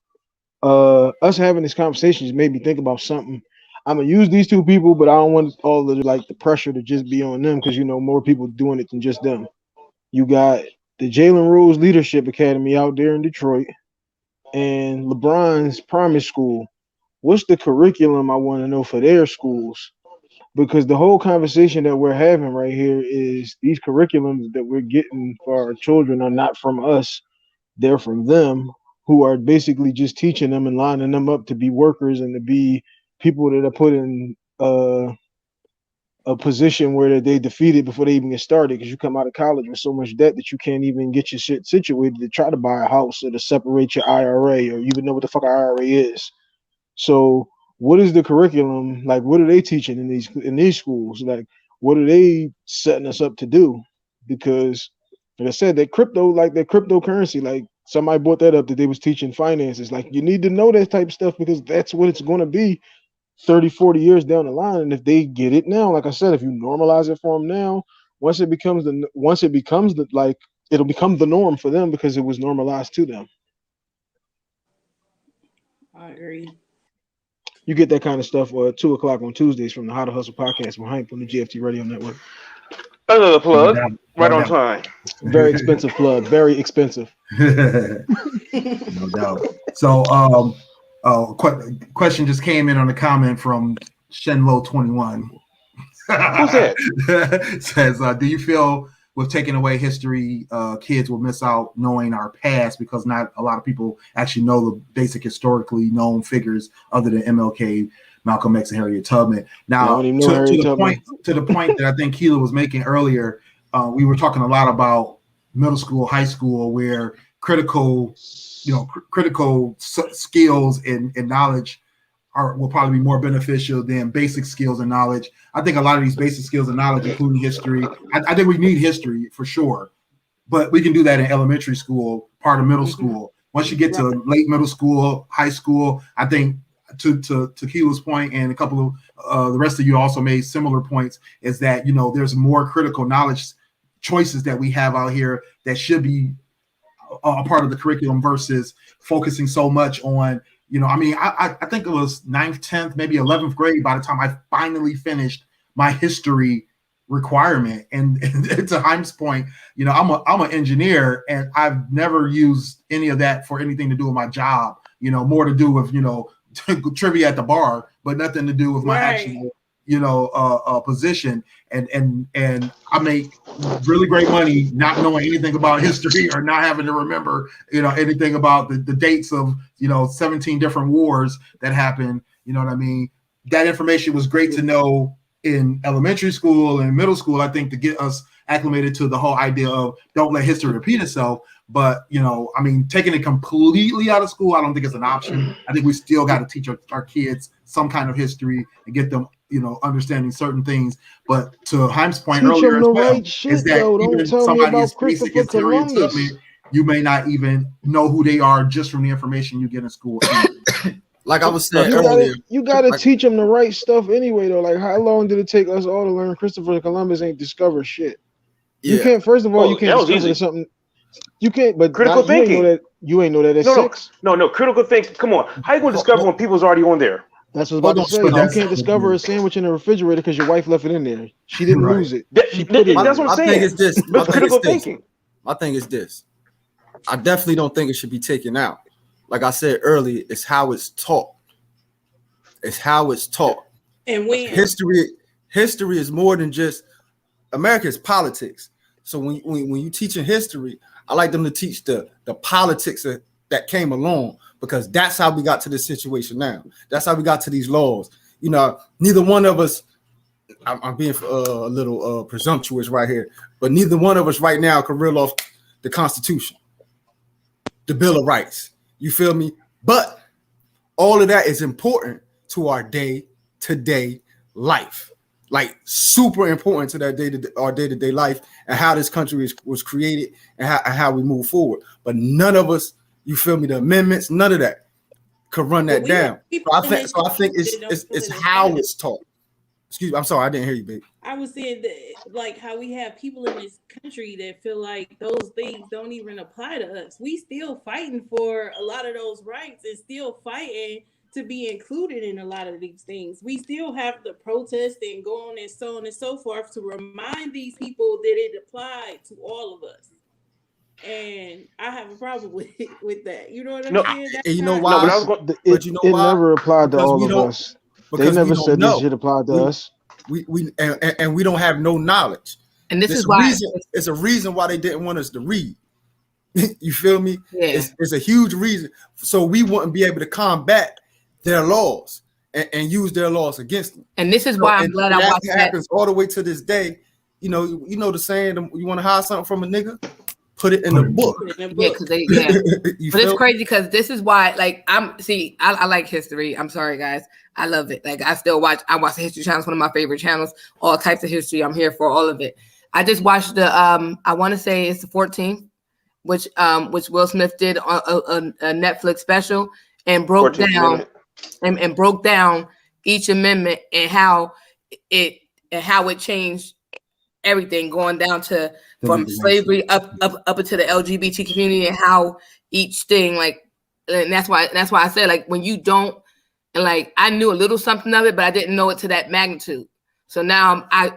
Us having this conversation just made me think about something. I'm gonna use these two people, but I don't want all the like the pressure to just be on them because you know more people doing it than just them. You got the Jalen Rose Leadership Academy out there in Detroit and LeBron's Promise School. What's the curriculum I want to know for their schools? Because the whole conversation that we're having right here is these curriculums that we're getting for our children are not from us, they're from them, who are basically just teaching them and lining them up to be workers and to be people that are put in a position where they defeated before they even get started, because you come out of college with so much debt that you can't even get your shit situated to try to buy a house or to separate your IRA or even know what the fuck IRA is. So what is the curriculum like? What are they teaching in these schools? Like, what are they setting us up to do? Because like I said, that crypto, like that cryptocurrency, like somebody brought that up that they was teaching finances. Like you need to know that type of stuff because that's what it's going to be 30, 40 years down the line. And if they get it now, like I said, if you normalize it for them now, once it becomes the like, it'll become the norm for them because it was normalized to them. I agree. You get that kind of stuff 2:00 on Tuesdays from the How to Hustle podcast with Hank on the GFT Radio Network. Another plug, right on time. Very expensive plug, very expensive. No doubt. So, question just came in on a comment from Shenlo21. Who's that? Says, do you feel with taking away history, kids will miss out knowing our past because not a lot of people actually know the basic historically known figures other than MLK, Malcolm X, and Harriet Tubman. Now, to the point that I think Keela was making earlier, we were talking a lot about middle school, high school, where critical skills and knowledge will probably be more beneficial than basic skills and knowledge. I think a lot of these basic skills and knowledge, including history, I think we need history for sure, but we can do that in elementary school, part of middle school. Once you get to late middle school, high school, I think to Keela's point and a couple of the rest of you also made similar points, is that, there's more critical knowledge choices that we have out here that should be a part of the curriculum versus focusing so much on, I think it was 9th, 10th, maybe 11th grade by the time I finally finished my history requirement. And to Haim's point, I'm an engineer and I've never used any of that for anything to do with my job, more to do with, trivia at the bar, but nothing to do with my actual, position. And I make really great money not knowing anything about history or not having to remember, anything about the dates of, 17 different wars that happened. You know what I mean? That information was great to know in elementary school and middle school, I think, to get us acclimated to the whole idea of don't let history repeat itself. But, taking it completely out of school, I don't think it's an option. I think we still got to teach our kids some kind of history and get them, understanding certain things. But to Haim's point earlier as well, is that even somebody as basic as Harriet Tubman, you may not even know who they are just from the information you get in school. Like I was saying earlier, you got to teach them the right stuff anyway, though. Like, how long did it take us all to learn Christopher Columbus ain't discover shit? Yeah. You can't, first of all, you can't discover something. You can't, but critical thinking. You ain't know that at 6. No, critical thinking. Come on. How you going to discover when people's already on there? That's what I was about to say. You can't discover a sandwich in the refrigerator because your wife left it in there. She didn't lose it. That's what I'm saying. My thing is this. Critical thinking. My thing is this. I definitely don't think it should be taken out. Like I said earlier, it's how it's taught. It's how it's taught. And when history is more than just America's politics. So when you teaching history, I like them to teach the politics that came along, because that's how we got to this situation now. That's how we got to these laws. Neither one of us, I'm being a little presumptuous right here, but neither one of us right now can reel off the Constitution, the Bill of Rights. You feel me? But all of that is important to our day-to-day life. like super important to that our day-to-day life and how this country was created and how we move forward. But none of us, you feel me, the amendments, none of that could run that down. So I think it's how it's taught. Excuse me, I'm sorry, I didn't hear you, babe. I was saying that, like, how we have people in this country that feel like those things don't even apply to us. We still fighting for a lot of those rights and still fighting to be included in a lot of these things. We still have to protest and go on and so forth to remind these people that it applied to all of us. And I have a problem with that. You know what I'm saying? You know why? It never applied to all of us. They never said this shit applied to us. We don't have no knowledge. And this is why it's a reason why they didn't want us to read. You feel me? Yeah. It's a huge reason. So we wouldn't be able to combat their laws and use their laws against them. And this is why I'm glad I watched that. Happens all the way to this day. You know the saying, you want to hide something from a nigga? Put it in the book. Yeah, because but it's crazy because this is why, like, I like history. I'm sorry, guys. I love it. Like, I watch the History Channel. It's one of my favorite channels. All types of history. I'm here for all of it. I just watched the I want to say it's the 14th, which Will Smith did on a Netflix special and broke down and broke down each amendment and how it changed everything, going down to from slavery up into the LGBT community and how each thing, like, and that's why I said, like, when you don't, and like, I knew a little something of it, but I didn't know it to that magnitude. So now I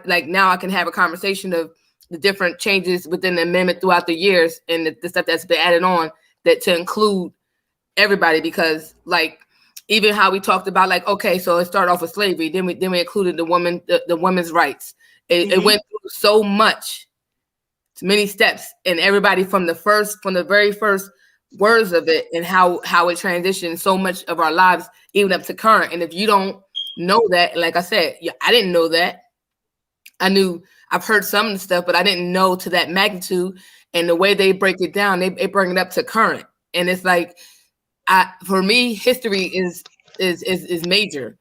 can have a conversation of the different changes within the amendment throughout the years and the stuff that's been added on that to include everybody, because like even how we talked about, like, okay, so it started off with slavery, then we included the women's rights. It went through so much, many steps, and everybody from the very first words of it and how it transitioned so much of our lives, even up to current. And if you don't know that, like I said, I didn't know that. I've heard some of the stuff, but I didn't know to that magnitude. And the way they break it down, they bring it up to current. And it's like, for me, history is major.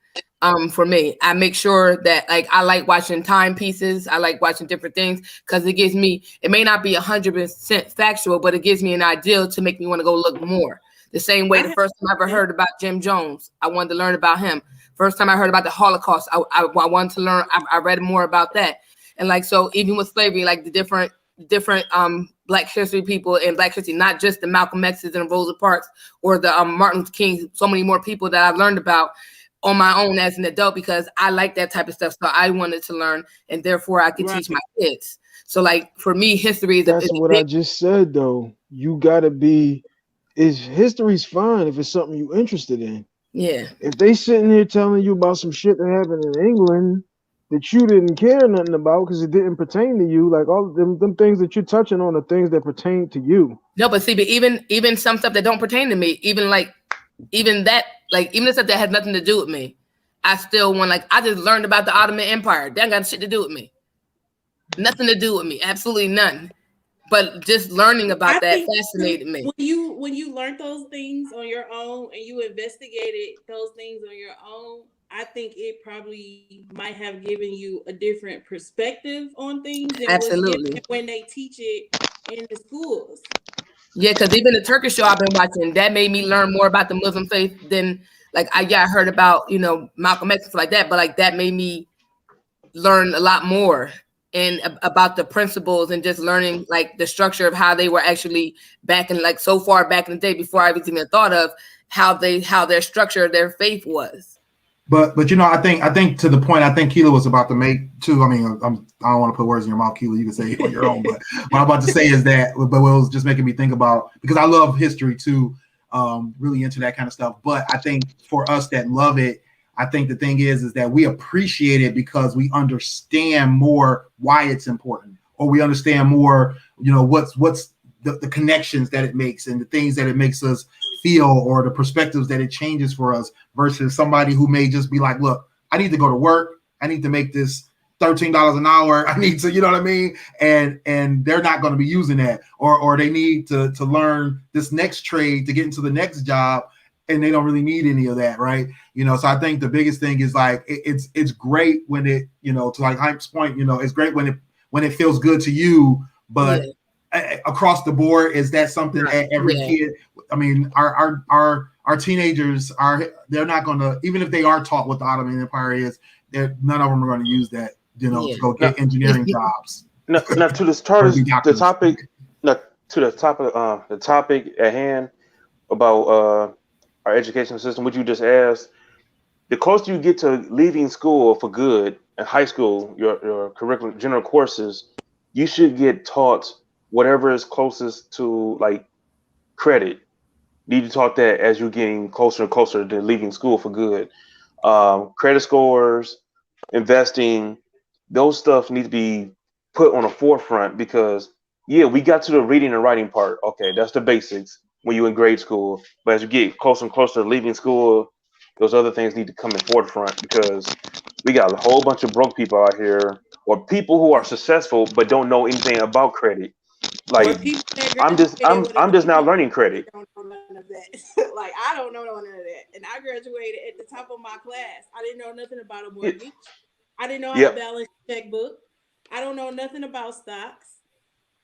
For me, I make sure that, like, I like watching timepieces. I like watching different things because it gives me, it may not be 100% factual, but it gives me an idea to make me want to go look more. The same way the first time I ever heard about Jim Jones, I wanted to learn about him. First time I heard about the Holocaust, I wanted to learn. I read more about that. And like, so even with slavery, like the different Black history people and Black history, not just the Malcolm X's and Rosa Parks or the Martin Luther King, so many more people that I've learned about on my own as an adult, because I like that type of stuff. So I wanted to learn, and therefore I could teach my kids. So like, for me, history is that's what I just said though. You gotta be, history's fine if it's something you're interested in. Yeah. If they sitting here telling you about some shit that happened in England that you didn't care nothing about because it didn't pertain to you, like all them things that you're touching on are things that pertain to you. No, but see, but even some stuff that don't pertain to me, even the stuff that has nothing to do with me, I still want, like, I just learned about the Ottoman Empire. That got shit to do with me. Nothing to do with me. Absolutely none. But just learning about that fascinated me. When you learned those things on your own and you investigated those things on your own, I think it probably might have given you a different perspective on things than absolutely when they teach it in the schools. Yeah, because even the Turkish show I've been watching, that made me learn more about the Muslim faith than, like, I heard about, Malcolm X and stuff like that, but like that made me learn a lot more and about the principles and just learning like the structure of how they were actually back in, like, so far back in the day before I even thought of how their structure of their faith was. But I think to the point I think Keela was about to make too. I mean, I don't want to put words in your mouth, Keela. You can say it on your own. But what I'm about to say is that, but what was just making me think about, because I love history too, really into that kind of stuff. But I think for us that love it, I think the thing is that we appreciate it because we understand more why it's important, or we understand more, what's the connections that it makes and the things that it makes us feel, or the perspectives that it changes for us, versus somebody who may just be like, look, I need to go to work. I need to make this $13 an hour. I need to, you know what I mean? And they're not going to be using that, or they need to learn this next trade to get into the next job. and they don't really need any of that, right? So I think the biggest thing is like it's great when it, to like Hype's point, it's great when it feels good to you, but across the board, is that something that every kid? I mean, our teenagers they're not gonna, even if they are taught what the Ottoman Empire is, none of them are going to use that, to go get engineering jobs. Now to the topic at hand about our education system, which you just asked, the closer you get to leaving school for good in high school, your curriculum, general courses, you should get taught whatever is closest to like credit. You need to taught that as you're getting closer and closer to leaving school for good. Credit scores, investing, those stuff need to be put on the forefront, because we got to the reading and writing part. Okay, that's the basics when you're in grade school. But as you get closer and closer to leaving school, those other things need to come in forefront, because we got a whole bunch of broke people out here, or people who are successful but don't know anything about credit. Like I'm just now learning credit. Don't know none of that. Like I don't know none of that, and I graduated at the top of my class. I didn't know nothing about a mortgage. I didn't know how to balance a checkbook. I don't know nothing about stocks.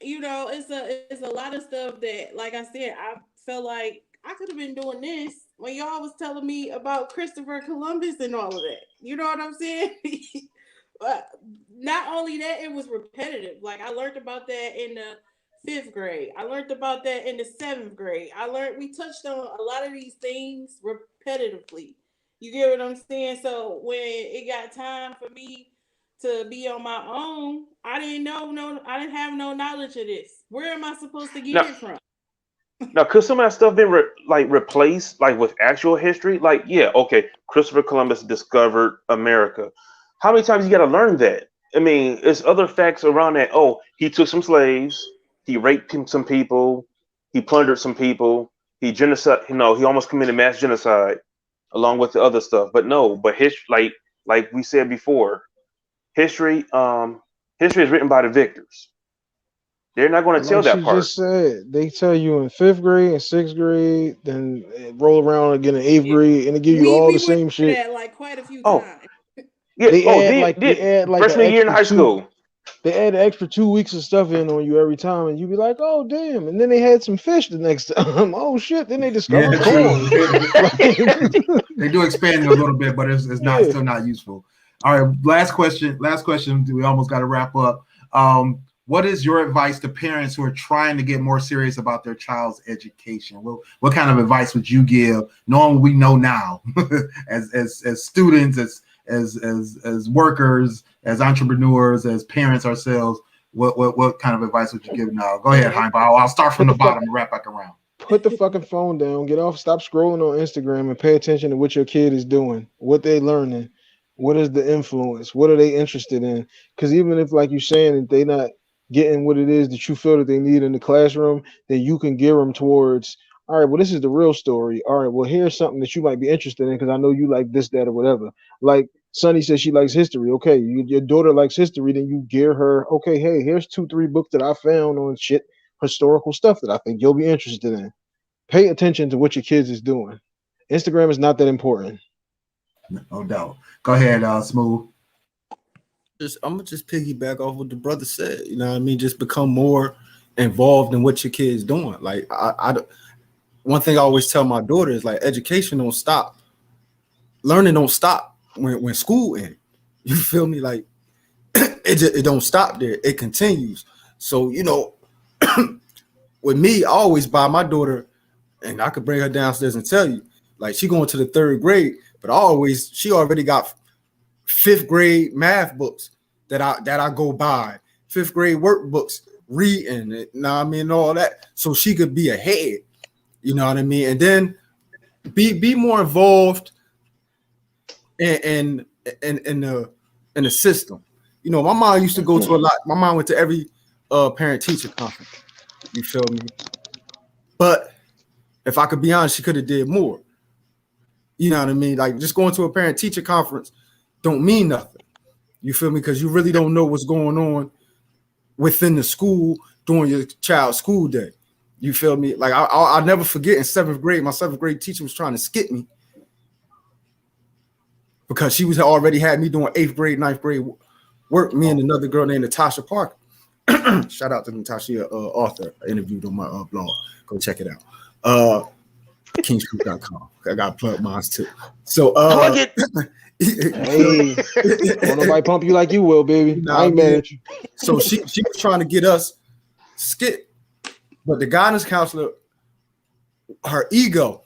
It's a lot of stuff that, like I said, I felt like I could have been doing this when y'all was telling me about Christopher Columbus and all of that. You know what I'm saying? But not only that, it was repetitive. Like I learned about that in the 5th grade. I learned about that in the 7th grade. We touched on a lot of these things repetitively. You get what I'm saying? So when it got time for me to be on my own, I didn't have no knowledge of this. Where am I supposed to get it from? Now, could some of that stuff been replaced like with actual history? Like, okay, Christopher Columbus discovered America. How many times you got to learn that? I mean, there's other facts around that. Oh, he took some slaves, he raped some people, he plundered some people, he genocide. He almost committed mass genocide, along with the other stuff. But history, like we said before, history is written by the victors. They're not going to tell that part. Just said, they tell you in 5th grade and 6th grade, then roll around again in 8th grade, and they give you all the same shit. That, like quite a few times. Yeah, they add like freshman year in high school. They add an extra 2 weeks of stuff in on you every time, and you be like, "Oh damn!" And then they had some fish the next time. Oh shit! Then they discovered corn. They do expand it a little bit, but it's not still not useful. All right, last question. We almost got to wrap up. What is your advice to parents who are trying to get more serious about their child's education? What kind of advice would you give, knowing what we know now, as students, as workers, as entrepreneurs, as parents ourselves? What kind of advice would you give now? Go ahead, Hype. I'll start from the bottom and wrap back around. Put the fucking phone down. Get off. Stop scrolling on Instagram and pay attention to what your kid is doing, what they're learning, what is the influence, what are they interested in? Because even if, like you're saying, that they're not getting what it is that you feel that they need in the classroom, then you can gear them towards, all right, well, this is the real story. All right, well, here's something that you might be interested in because I know you like this, that, or whatever. Like Sunny says she likes history. Okay, your daughter likes history, then you gear her, okay, hey, here's 2-3 books that I found on historical stuff that I think you'll be interested in. Pay attention to what your kids is doing. Instagram is not that important. No doubt. Go ahead, Smooth. I'm gonna just piggyback off what the brother said. You know what I mean? Just become more involved in what your kid's doing. Like I one thing I always tell my daughter is like education don't stop. Learning don't stop when school ends. You feel me? Like it don't stop there. It continues. So, with me, I always buy my daughter, and I could bring her downstairs and tell you, like she going to the 3rd grade, but she already got 5th grade math books that I go buy, 5th grade workbooks, reading it, all that, so she could be ahead. You know what I mean? And then be more involved in the system. My mom used to go to a lot. My mom went to every parent teacher conference. You feel me? But if I could be honest, she could have did more. You know what I mean? Like just going to a parent teacher conference don't mean nothing. You feel me? Because you really don't know what's going on within the school during your child's school day. You feel me? Like I'll never forget in 7th grade, my 7th grade teacher was trying to skip me because she was already had me doing 8th grade, 9th grade work. Me and another girl named Natasha Parker. Shout out to Natasha, author. I interviewed on my blog. Go check it out. Kingscoop.com. I got to plug mine too. So Plug it. Hey, don't nobody pump you like you will, baby. Nah, I ain't mad at you. So she was trying to get us skip, but the guidance counselor, her ego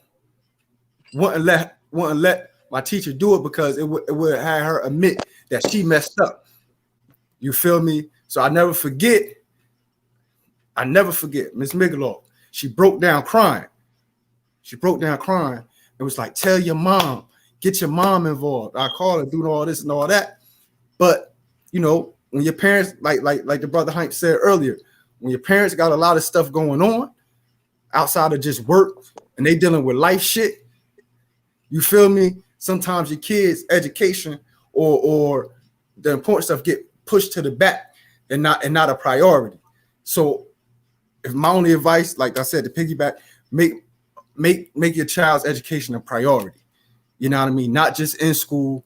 wouldn't let my teacher do it because it would have her admit that she messed up. You feel me? So I never forget Miss Migaloff. She broke down crying. It was like, tell your mom, get your mom involved. I call her, do all this and all that. But you know, when your parents, like the brother Hank said earlier, when your parents got a lot of stuff going on outside of just work and they dealing with life shit, you feel me? Sometimes your kids' education or the important stuff get pushed to the back and not a priority. So if my only advice, like I said, to piggyback, make your child's education a priority. You know what I mean? Not just in school,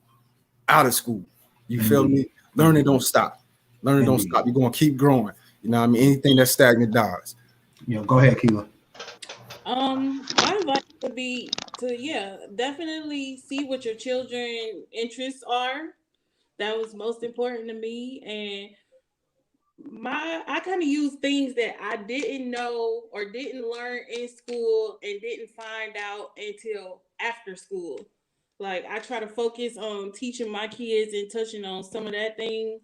out of school. You feel me? Learning don't stop. Learning don't stop. You're gonna keep growing. You know what I mean? Anything that's stagnant dies. You know, go ahead, Keela. My advice would be to definitely see what your children's interests are. That was most important to me. And I kind of use things that I didn't know or didn't learn in school and didn't find out until after school. Like I try to focus on teaching my kids and touching on some of that thing.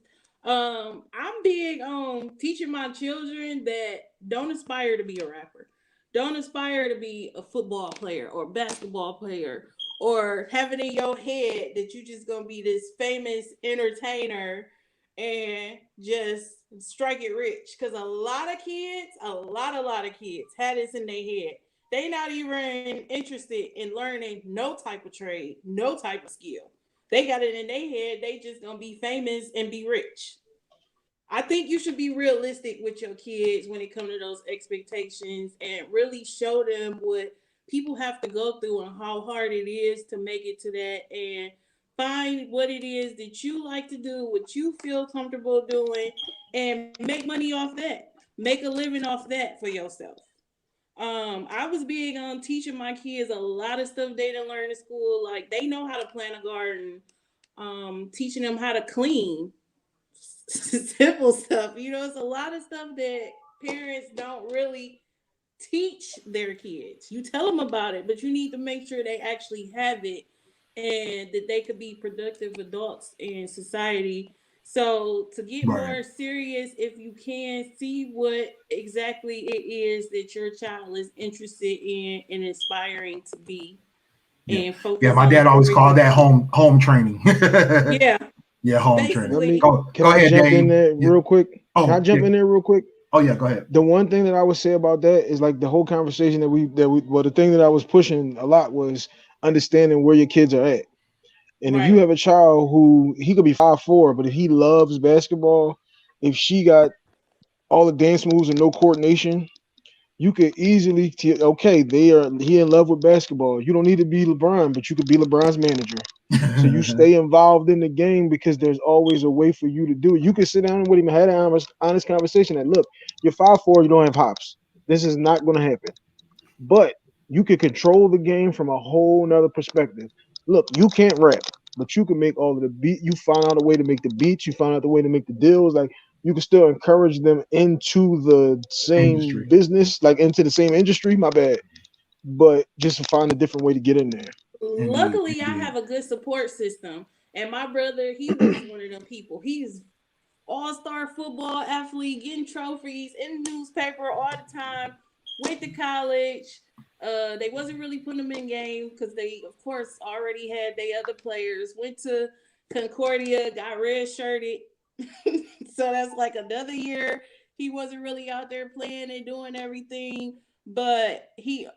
I'm big on teaching my children that don't aspire to be a rapper. Don't aspire to be a football player or basketball player or having in your head that you just gonna be this famous entertainer and just strike it rich. Because a lot of kids had this in their head. They not even interested in learning no type of trade, no type of skill. They got it in their head. They just gonna be famous and be rich. I think you should be realistic with your kids when it comes to those expectations and really show them what people have to go through and how hard it is to make it to that, and find what it is that you like to do, what you feel comfortable doing, and make money off that. Make a living off that for yourself. I was big on teaching my kids a lot of stuff they didn't learn in school. Like they know how to plant a garden, teaching them how to clean, simple stuff. You know, it's a lot of stuff that parents don't really teach their kids. You tell them about it, but you need to make sure they actually have it and that they could be productive adults in society. So to get more serious, if you can, see what exactly it is that your child is interested in and aspiring to be. And focus. Yeah, my dad always called that home training. Yeah, home basically. training. Go I ahead, jump Dave. in there real quick? Can I jump in there real quick? Oh yeah, go ahead. The one thing that I would say about that is like the whole conversation the thing that I was pushing a lot was understanding where your kids are at. And if you have a child who he could be 5'4", but if he loves basketball, if she got all the dance moves and no coordination, you could easily he in love with basketball. You don't need to be LeBron, but you could be LeBron's manager. So you stay involved in the game because there's always a way for you to do it. You can sit down with him and have an honest conversation that, look, you're 5'4", you don't have hops. This is not going to happen. But you can control the game from a whole nother perspective. Look, you can't rap, but you can make all of the beat. You find out a way to make the beats. You find out the way to make the deals. Like you can still encourage them into the same business, like into the same industry. My bad. But just find a different way to get in there. Luckily, I have a good support system. And my brother, he was one of them people. He's all-star football athlete, getting trophies in the newspaper all the time. Went to college. They wasn't really putting them in game because they, of course, already had their other players. Went to Concordia, got red-shirted. So that's like another year. He wasn't really out there playing and doing everything. But he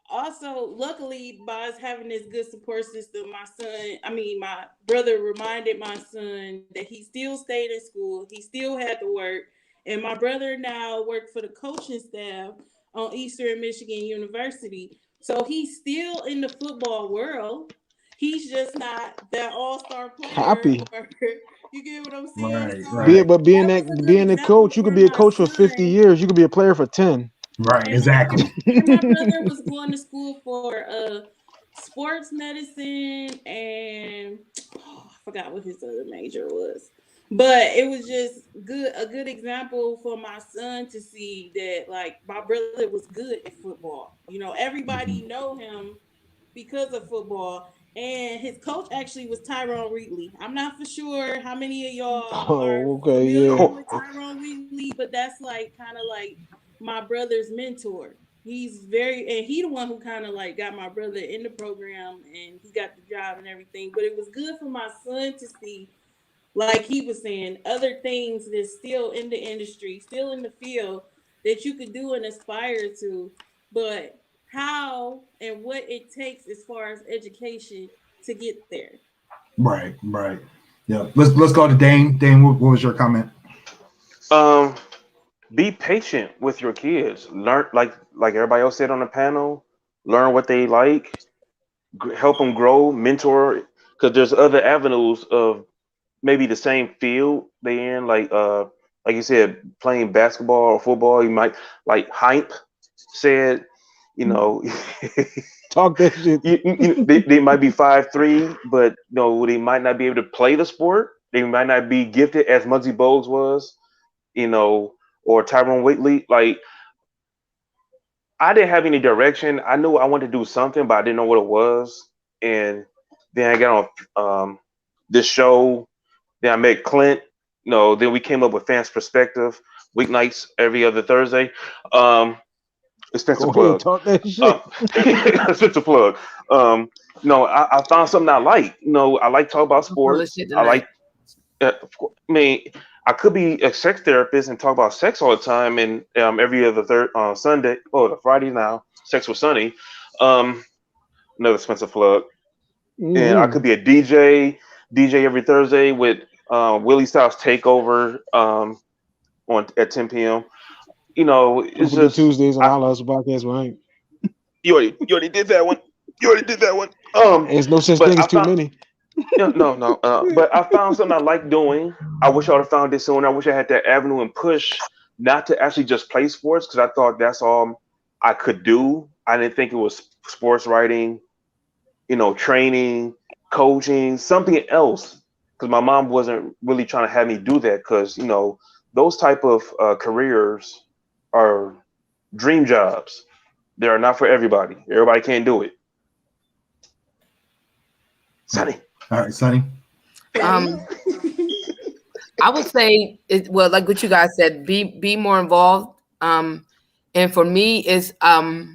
also, luckily, by us having this good support system, my brother reminded my son that he still stayed in school. He still had to work. And my brother now worked for the coaching staff on Eastern Michigan University. So he's still in the football world. He's just not that all-star player. Copy. Or, you get what I'm saying? Right, So right. But being that was a good being a example coach, you could be a my coach for 50 son. years. You could be a player for 10. Right, And exactly. my brother was going to school for sports medicine and I forgot what his other major was. But it was just a good example for my son to see that like my brother was good at football. You know, everybody know him because of football. And his coach actually was Tyrone Wheatley. I'm not for sure how many of y'all are Oh, okay, familiar yeah. with Tyrone Wheatley, but that's like kind of like my brother's mentor. He's and he the one who kind of like got my brother in the program and he got the job and everything. But it was good for my son to see, like he was saying, other things that's still in the industry, still in the field that you could do and aspire to, but how and what it takes as far as education to get there. Right, right. Yeah. Let's go to Dane. Dane, what was your comment? Be patient with your kids. Learn, like everybody else said on the panel. Learn what they like. Help them grow. Mentor, because there's other avenues of maybe the same field they in. Like you said, playing basketball or football. You might like Hype said. You know, Talk that shit. they might be 5'3", but they might not be able to play the sport. They might not be gifted as Muggsy Bogues was. Or Tyrone Wheatley. Like, I didn't have any direction. I knew I wanted to do something, but I didn't know what it was. And then I got on this show. Then I met Clint. Then we came up with Fans Perspective weeknights every other Thursday. Expensive Go ahead, plug. talk that shit. Expensive plug. I found something I like. I like talk about sports. I like. I could be a sex therapist and talk about sex all the time, and every other Sunday, Friday now, Sex with Sunny, another expensive plug. Mm-hmm. And I could be a DJ every Thursday with Willie Styles Takeover at 10 p.m. It's just Tuesdays on Our Hustle Podcast, right? You already did that one. There's no such thing as too many. No. But I found something I like doing. I wish I would have found this sooner. I wish I had that avenue and push not to actually just play sports because I thought that's all I could do. I didn't think it was sports writing, training, coaching, something else. Because my mom wasn't really trying to have me do that because, those type of careers are dream jobs. They are not for everybody. Everybody can't do it. Sonny. All right, Sonny. I would say, like what you guys said, be more involved. And for me, is I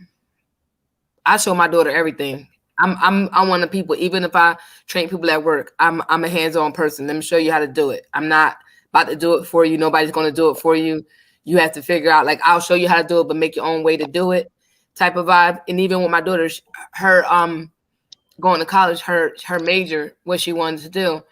show my daughter everything. I'm one of the people. Even if I train people at work, I'm a hands-on person. Let me show you how to do it. I'm not about to do it for you. Nobody's going to do it for you. You have to figure out. Like, I'll show you how to do it, but make your own way to do it. Type of vibe. And even with my daughter, her going to college, her major, what she wanted to do,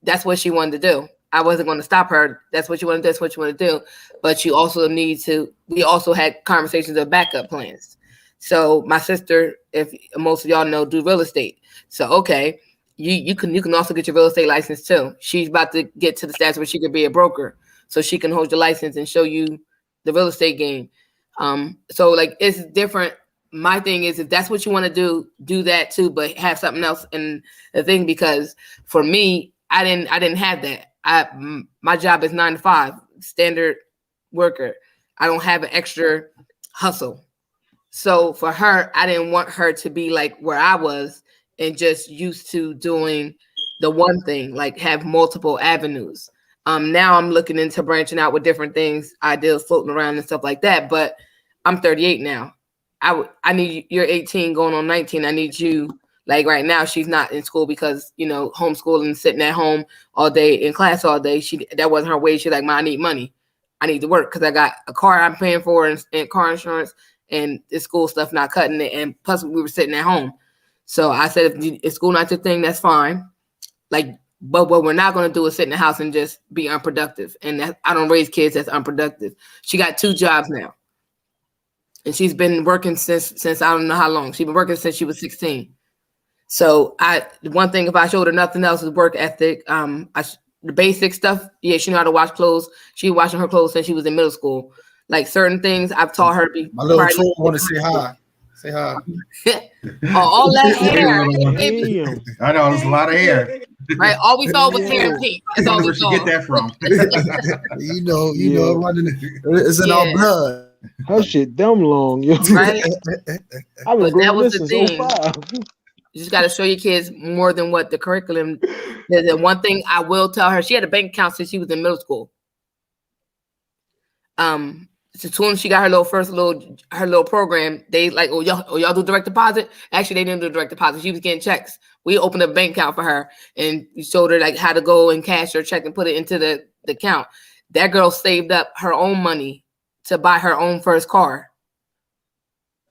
that's what she wanted to do. I wasn't going to stop her. That's what you want to do. That's what you want to do. But you also we also had conversations of backup plans. So my sister, if most of y'all know, do real estate. So, okay, you can also get your real estate license too. She's about to get to the stage where she could be a broker. So she can hold your license and show you the real estate game. So like, it's different. My thing is, if that's what you want to do that too, but have something else in the thing, because for me, I didn't have that. My job is 9 to 5, standard worker. I don't have an extra hustle. So for her, I didn't want her to be like where I was and just used to doing the one thing, like have multiple avenues. Now I'm looking into branching out with different things, ideas floating around and stuff like that. But I'm 38 now. I need you're 18 going on 19. I need you, like right now, she's not in school because, homeschooling, sitting at home all day in class all day. That wasn't her way. She's like, Mom, I need money. I need to work because I got a car I'm paying for and car insurance and the school stuff not cutting it. And plus we were sitting at home. So I said, if school not your thing, that's fine. Like, but what we're not going to do is sit in the house and just be unproductive. And I don't raise kids that's unproductive. She got 2 jobs now. and she's been working since I don't know how long. She's been working since she was 16. So one thing, if I showed her nothing else, is work ethic. The basic stuff. Yeah, she knew how to wash clothes. She was washing her clothes since she was in middle school. Like certain things, I've taught her to be. My little troll want to say hi. Say hi. All that hair. Damn. I know it's a lot of hair. Right. All we saw was hair and pink. That's all Where we she saw. get that from? you know, running. It's in our blood. Her shit dumb long, yo. Right. I was But that growing was this the since thing. 05. You just got to show your kids more than what the curriculum. The one thing I will tell her, she had a bank account since she was in middle school. So soon as she got her little program, they like, y'all do direct deposit. Actually, they didn't do direct deposit. She was getting checks. We opened a bank account for her, and we showed her like how to go and cash her check and put it into the account. That girl saved up her own money to buy her own first car.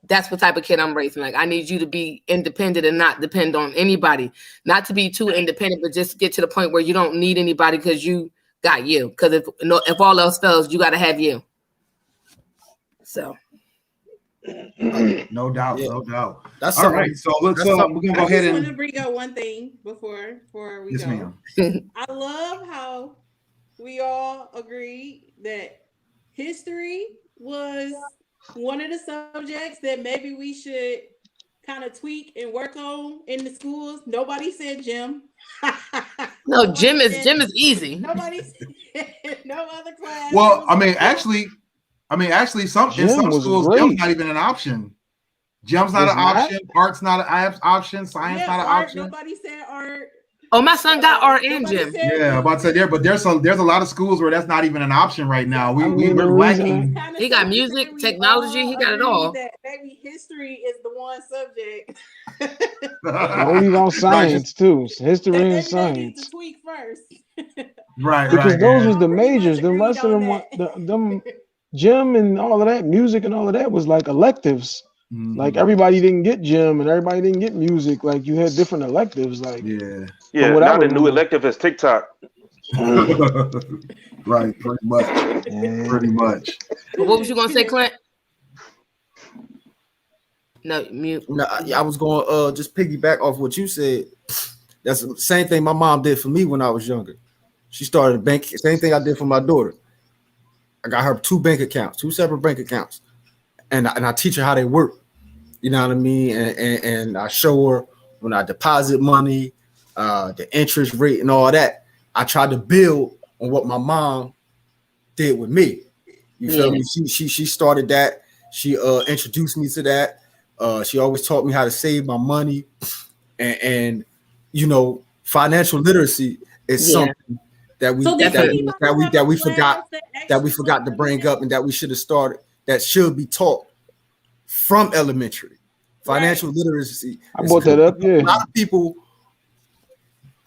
That's what type of kid I'm raising. Like, I need you to be independent and not depend on anybody. Not to be too independent, but just get to the point where you don't need anybody because you got you. Because if all else fails, you got to have you. So. No doubt, Yeah. no doubt. That's All right, so let's we're gonna go I ahead just want to and bring up one thing before we yes, go. ma'am. I love how we all agreed that history was one of the subjects that maybe we should kind of tweak and work on in the schools. Nobody said gym. No, gym is easy. Nobody said no other class. Well, I mean, actually, in some Gym was schools, great. gym's not even an option. Gym's not It's an not? option. Art's not an option. Science not an art, option. nobody said art. Oh, my son got art and Nobody gym. said Yeah, I'm about to say there, but there's a lot of schools where that's not even an option right now. I mean, We're the reason- lacking. He got music, technology, he got it all. That maybe history is the one subject. Only on science too. History That and maybe they need science. to tweak first. Right, Because right. those yeah. was the majors. The Agreed rest of on them, them gym and all of that, music and all of that was like electives. Mhm. Like everybody didn't get gym and everybody didn't get music. Like you had different electives. Like Yeah. Yeah, what I now the new remember. elective is TikTok. Right, pretty much. yeah. Pretty much. But what was you gonna say, Clint? No, mute. No, I was going just piggyback off what you said. That's the same thing my mom did for me when I was younger. She started a bank. Same thing I did for my daughter. I got her two separate bank accounts, and I teach her how they work. You know what I mean? And I show her when I deposit money, the interest rate and all that. I tried to build on what my mom did with me. You feel me? She started that. She introduced me to that. She always taught me how to save my money, and you know, financial literacy is something that we So that we forgot to bring up, and that we should have started. That should be taught from elementary. Financial literacy. I brought that up. Yeah.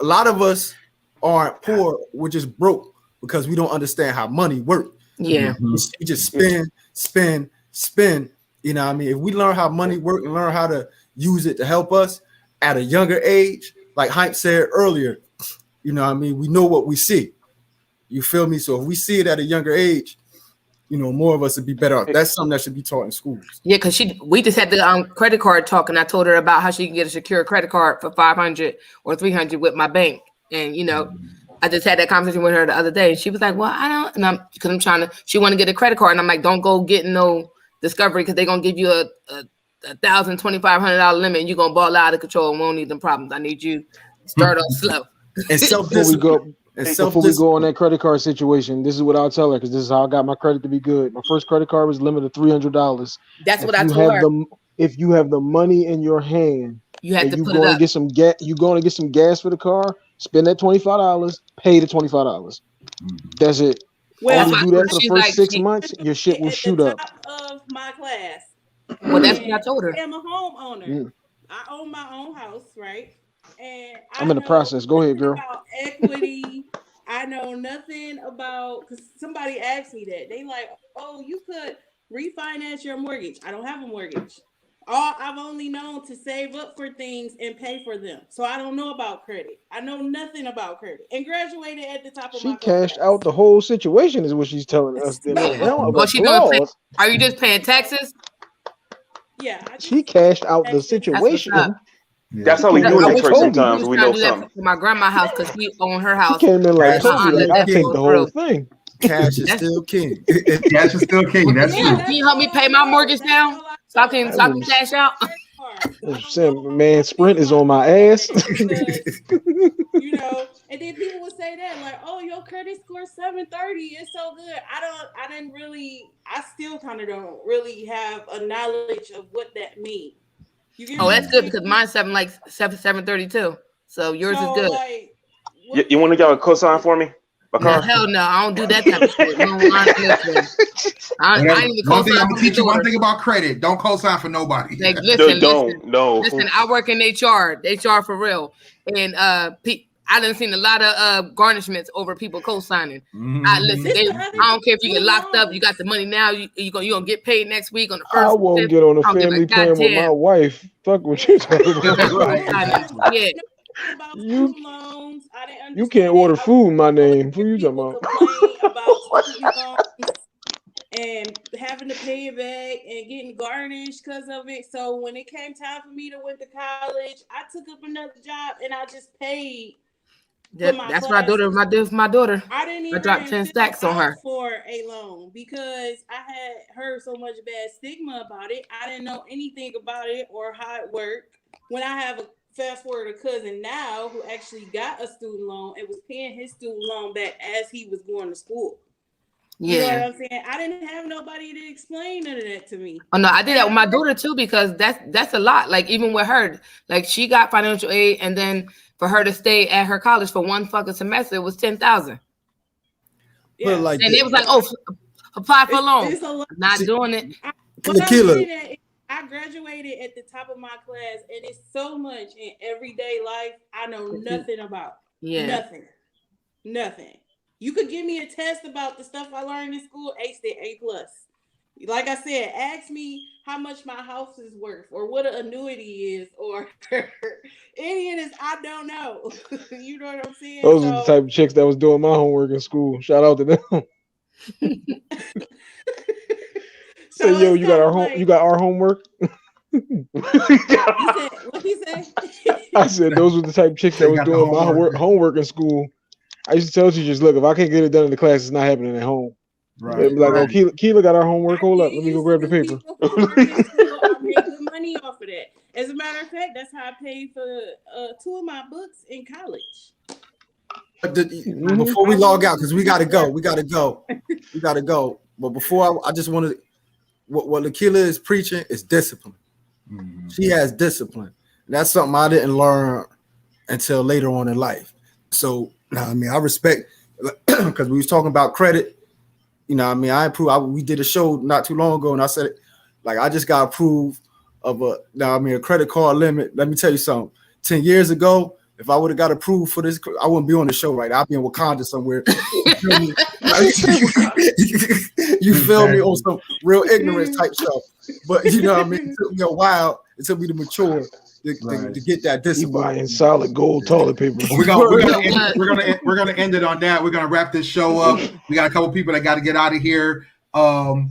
A lot of us aren't poor. We're just broke because we don't understand how money works. Yeah. We just spend. You know what I mean? If we learn how money works and learn how to use it to help us at a younger age, like Hype said earlier, you know what I mean? We know what we see. You feel me? So if we see it at a younger age, you know, more of us would be better off. That's something that should be taught in schools. Yeah, because we just had the credit card talk, and I told her about how she can get a secure credit card for $500 or $300 with my bank. And you know, I just had that conversation with her the other day, and she was like, "Well, I don't," and I'm trying to. She want to get a credit card, and I'm like, "Don't go get no Discovery because they're gonna give you a $1,200 limit, and you're gonna ball out of control and won't need them problems. I need you to start off slow." And Before we go on that credit card situation, this is what I'll tell her because this is how I got my credit to be good. My first credit card was limited to $300. That's what I told her. If you have the money in your hand, You have and to you put going it to up. get some gas. You going to get some gas for the car. Spend that $25. Pay the $25. That's it. Well, Only do that for the she's first like, 6 months. Your shit will at shoot the up. top of my class. Well, that's what I told her. I am a homeowner. Mm. I own my own house, right? And I'm in the process. Go ahead, girl. About equity, I know nothing about. Because somebody asked me that. They like, "Oh, you could refinance your mortgage." I don't have a mortgage. I've only known to save up for things and pay for them. So I don't know about credit. I know nothing about credit. And graduated at the top of She my cashed class. out the whole situation, is what she's telling us. Well, she doing? Are you just paying taxes? Yeah, She cashed out the That's just- That's what's situation. up. That's how we She do it I in wish church told me. sometimes. we We was trying know to do that something. for my grandma's house because she owned her She house. came in like Cash Kobe, is like still I take go the whole through. thing. Cash is That's- still king. Cash is still king. That's Yeah, true. Can you that's help me all pay I my know. mortgage That's now all I so I know. can I so I can was- cash out? Credit cards. I don't Saying, know man, how Sprint is people on my do ass. that because, you know, and then people would say that like, oh, your credit score 730 is so good. I still kind of don't really have a knowledge of what that means. You get Oh, what that's I'm good saying? because mine's 732. So yours is So, good. like, You want to y'all cosign for me? My No, car? hell no, I don't do that type of shit. No, listen. I Whatever. ain't even One thing co-sign I'm for gonna my teach you one daughter. thing about credit: don't co-sign for nobody. Like, No, listen, don't. No. listen. I work in HR for real, and I done seen a lot of garnishments over people co-signing. Mhm. Listen, This I the other don't care if you get thing, locked up. too. You got the money now. You gonna get paid next week on the I first. won't fifth. get on a I don't give family plan with my goddamn. wife. Fuck what you talking about. That's Right. co-signing. Yeah. About You- student loans. I didn't understand You can't order it. I food in my would name. hear Who you talking people about? complain about student loans and having to pay it back and getting garnished because of it. So when it came time for me to went to college, I took up another job and I just paid for my That's what I classes. did for my daughter. I didn't I even dropped 10 fill stacks on out her. for a loan because I had heard so much bad stigma about it. I didn't know anything about it or how it worked. When I have a fast forward a cousin now who actually got a student loan and was paying his student loan back as he was going to school. You know Yeah. what I'm saying? I didn't have nobody to explain none of that to me. Oh no, I did that with my daughter too because that's a lot. Like even with her, like she got financial aid, and then for her to stay at her college for one fucking semester, it was 10,000. Yeah. like And this. it was like, oh, apply for a loan. It's a lot. Not See- doing it. What I'm Killer. getting at is I graduated at the top of my class, and it's so much in everyday life I know nothing about. Yeah. Nothing. You could give me a test about the stuff I learned in school, aced it, A+. Like I said, ask me how much my house is worth or what an annuity is or any of this. I don't know. You know what I'm saying? Those are the type of chicks that was doing my homework in school. Shout out to them. Say, yo, it's you got kinda our home. like- You got our homework. You said, what he say? I said those were the type of chicks that They was got the doing my homework. homework in school. I used to tell teachers, look, if I can't get it done in the class, it's not happening at home. They'd be like, oh, Keela got our homework. Hold up, let me go grab the paper. People who work in school, I made good money off of that. As a matter of fact, that's how I paid for 2 of my books in college. But before we log out, because we gotta go. But before I just wanted what Lakila is preaching is discipline. Mhm. She has discipline. That's something I didn't learn until later on in life. So I mean, I respect because we was talking about credit. You know, I mean, we did a show not too long ago, and I said, like, I just got approved of a credit card limit. Let me tell you something. 10 years ago, if I would have got approved for this, I wouldn't be on the show right now. I'd be in Wakanda somewhere. You feel me on some real ignorance type stuff. But you know what I mean? It took me a while. It took me to mature to get that He discipline. buying solid gold toilet paper. We're gonna end it on that. We're gonna wrap this show up. We got a couple people that got to get out of here.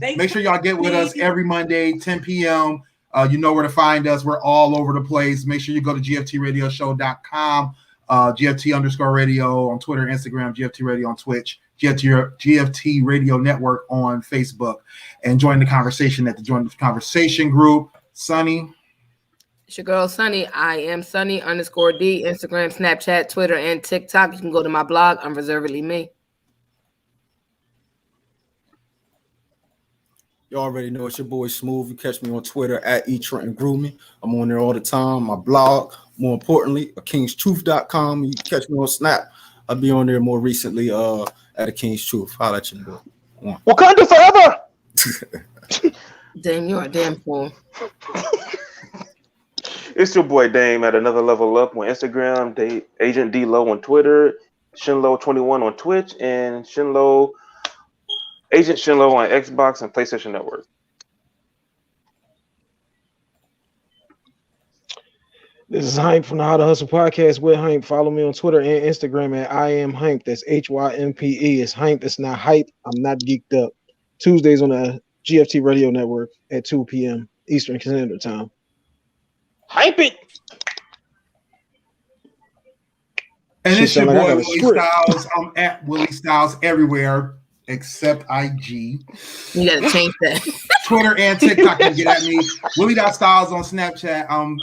Make sure y'all get with us every Monday, 10 p.m. You know where to find us. We're all over the place. Make sure you go to gftradioshow.com, GFT_radio on Twitter, Instagram, GFT Radio on Twitch, GFT Radio Network on Facebook, and join the conversation at the Join the Conversation group. Sunny. It's your girl Sunny. I am Sunny_D, Instagram, Snapchat, Twitter, and TikTok. You can go to my blog, Unreservedly Me. You already know it's your boy Smooth. You catch me on Twitter at eTrentonGrooming. I'm on there all the time. My blog, more importantly, kingstruth.com. You can catch me on Snap. I'll be on there more recently at a King's Truth. I'll let you know. Wakanda forever. Damn, you're a damn fool. It's your boy Dame at Another Level Up on Instagram, Agent D Low on Twitter, Shinlow21 on Twitch, and Agent Shinlow on Xbox and PlayStation Network. This is Hank from the How to Hustle podcast with Hank. Follow me on Twitter and Instagram at I am Hank. That's HYMPE. It's Hank. That's not hype. I'm not geeked up. Tuesdays on the GFT Radio Network at 2 p.m. Eastern Standard Time. Hype it. And She it's your sound like I boy got a Willie script. Styles. I'm at Willie Styles everywhere except IG. You gotta change that. Twitter and TikTok, you can get at me. Willie.Styles on Snapchat. I'm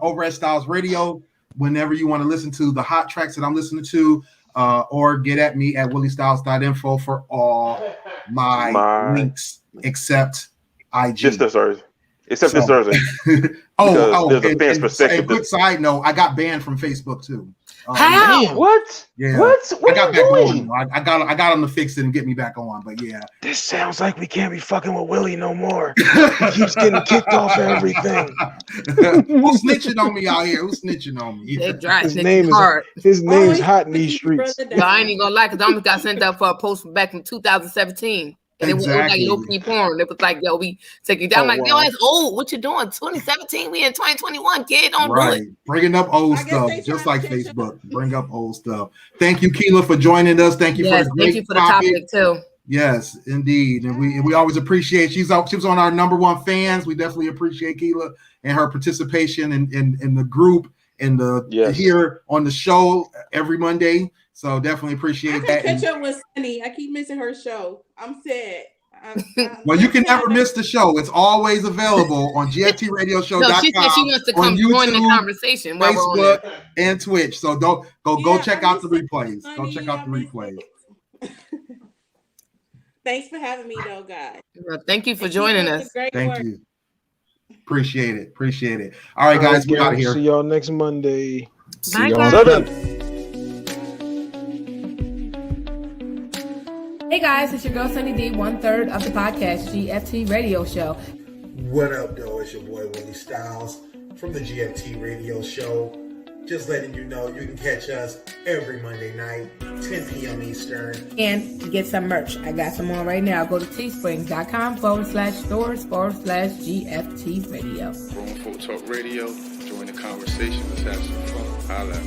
over at Styles Radio. Whenever you want to listen to the hot tracks that I'm listening to, or get at me at williestyles.info for all my links except IG. Just this Thursday. Except this Thursday. There's a fan's perspective. And quick side note, I got banned from Facebook too. How? What? Yeah. What I got are you back doing? on. I got them to fix it and get me back on. But yeah. This sounds like we can't be fucking with Willie no more. He keeps getting kicked off everything. Who's snitching on me out here? Who's snitching on me? They dry His snitching name is hard. his name's Always hot in these put streets. your brother Yo, I down. ain't even gonna lie, because I almost got sent up for a post back in 2017. And it was like low key porn. It was like, yo, we take you down. Oh, I'm like, yo, that's old. What you doing? 2017, we in 2021, kid. Don't do Right. it. Bringing up old I guess stuff, they just trying like to catch Facebook. Bring up old stuff. Thank you, Keela, for joining us. Thank you Yes, for the great thank you for the topic too. Yes, indeed. And we always appreciate she was on our number one fans. We definitely appreciate Keela and her participation in the group and here on the show every Monday. So definitely I appreciate can that. catch up with Sunny. I keep missing her show. I'm sad. Well, you can never miss the show. It's always available on GFTRadioshow.com. No, she said she wants to come join the conversation while we're on Facebook, there. and Twitch. So go check out the replays. Go check out the replays. Thanks for having me, though, guys. Well, thank you for joining us. Thank you. Appreciate it. All right, guys, we out of here. See y'all next Monday. Bye, y'all. guys. Hey guys, it's your girl Sunny D, 1/3 of the podcast GFT Radio Show. What up, though? It's your boy Willie Styles from the GFT Radio Show. Just letting you know you can catch us every Monday night, 10 p.m. Eastern. And to get some merch, I got some on right now. Go to teesprings.com/stores/GFT Radio. Grown Folk Talk Radio. Join the conversation. Let's have some fun. Holla.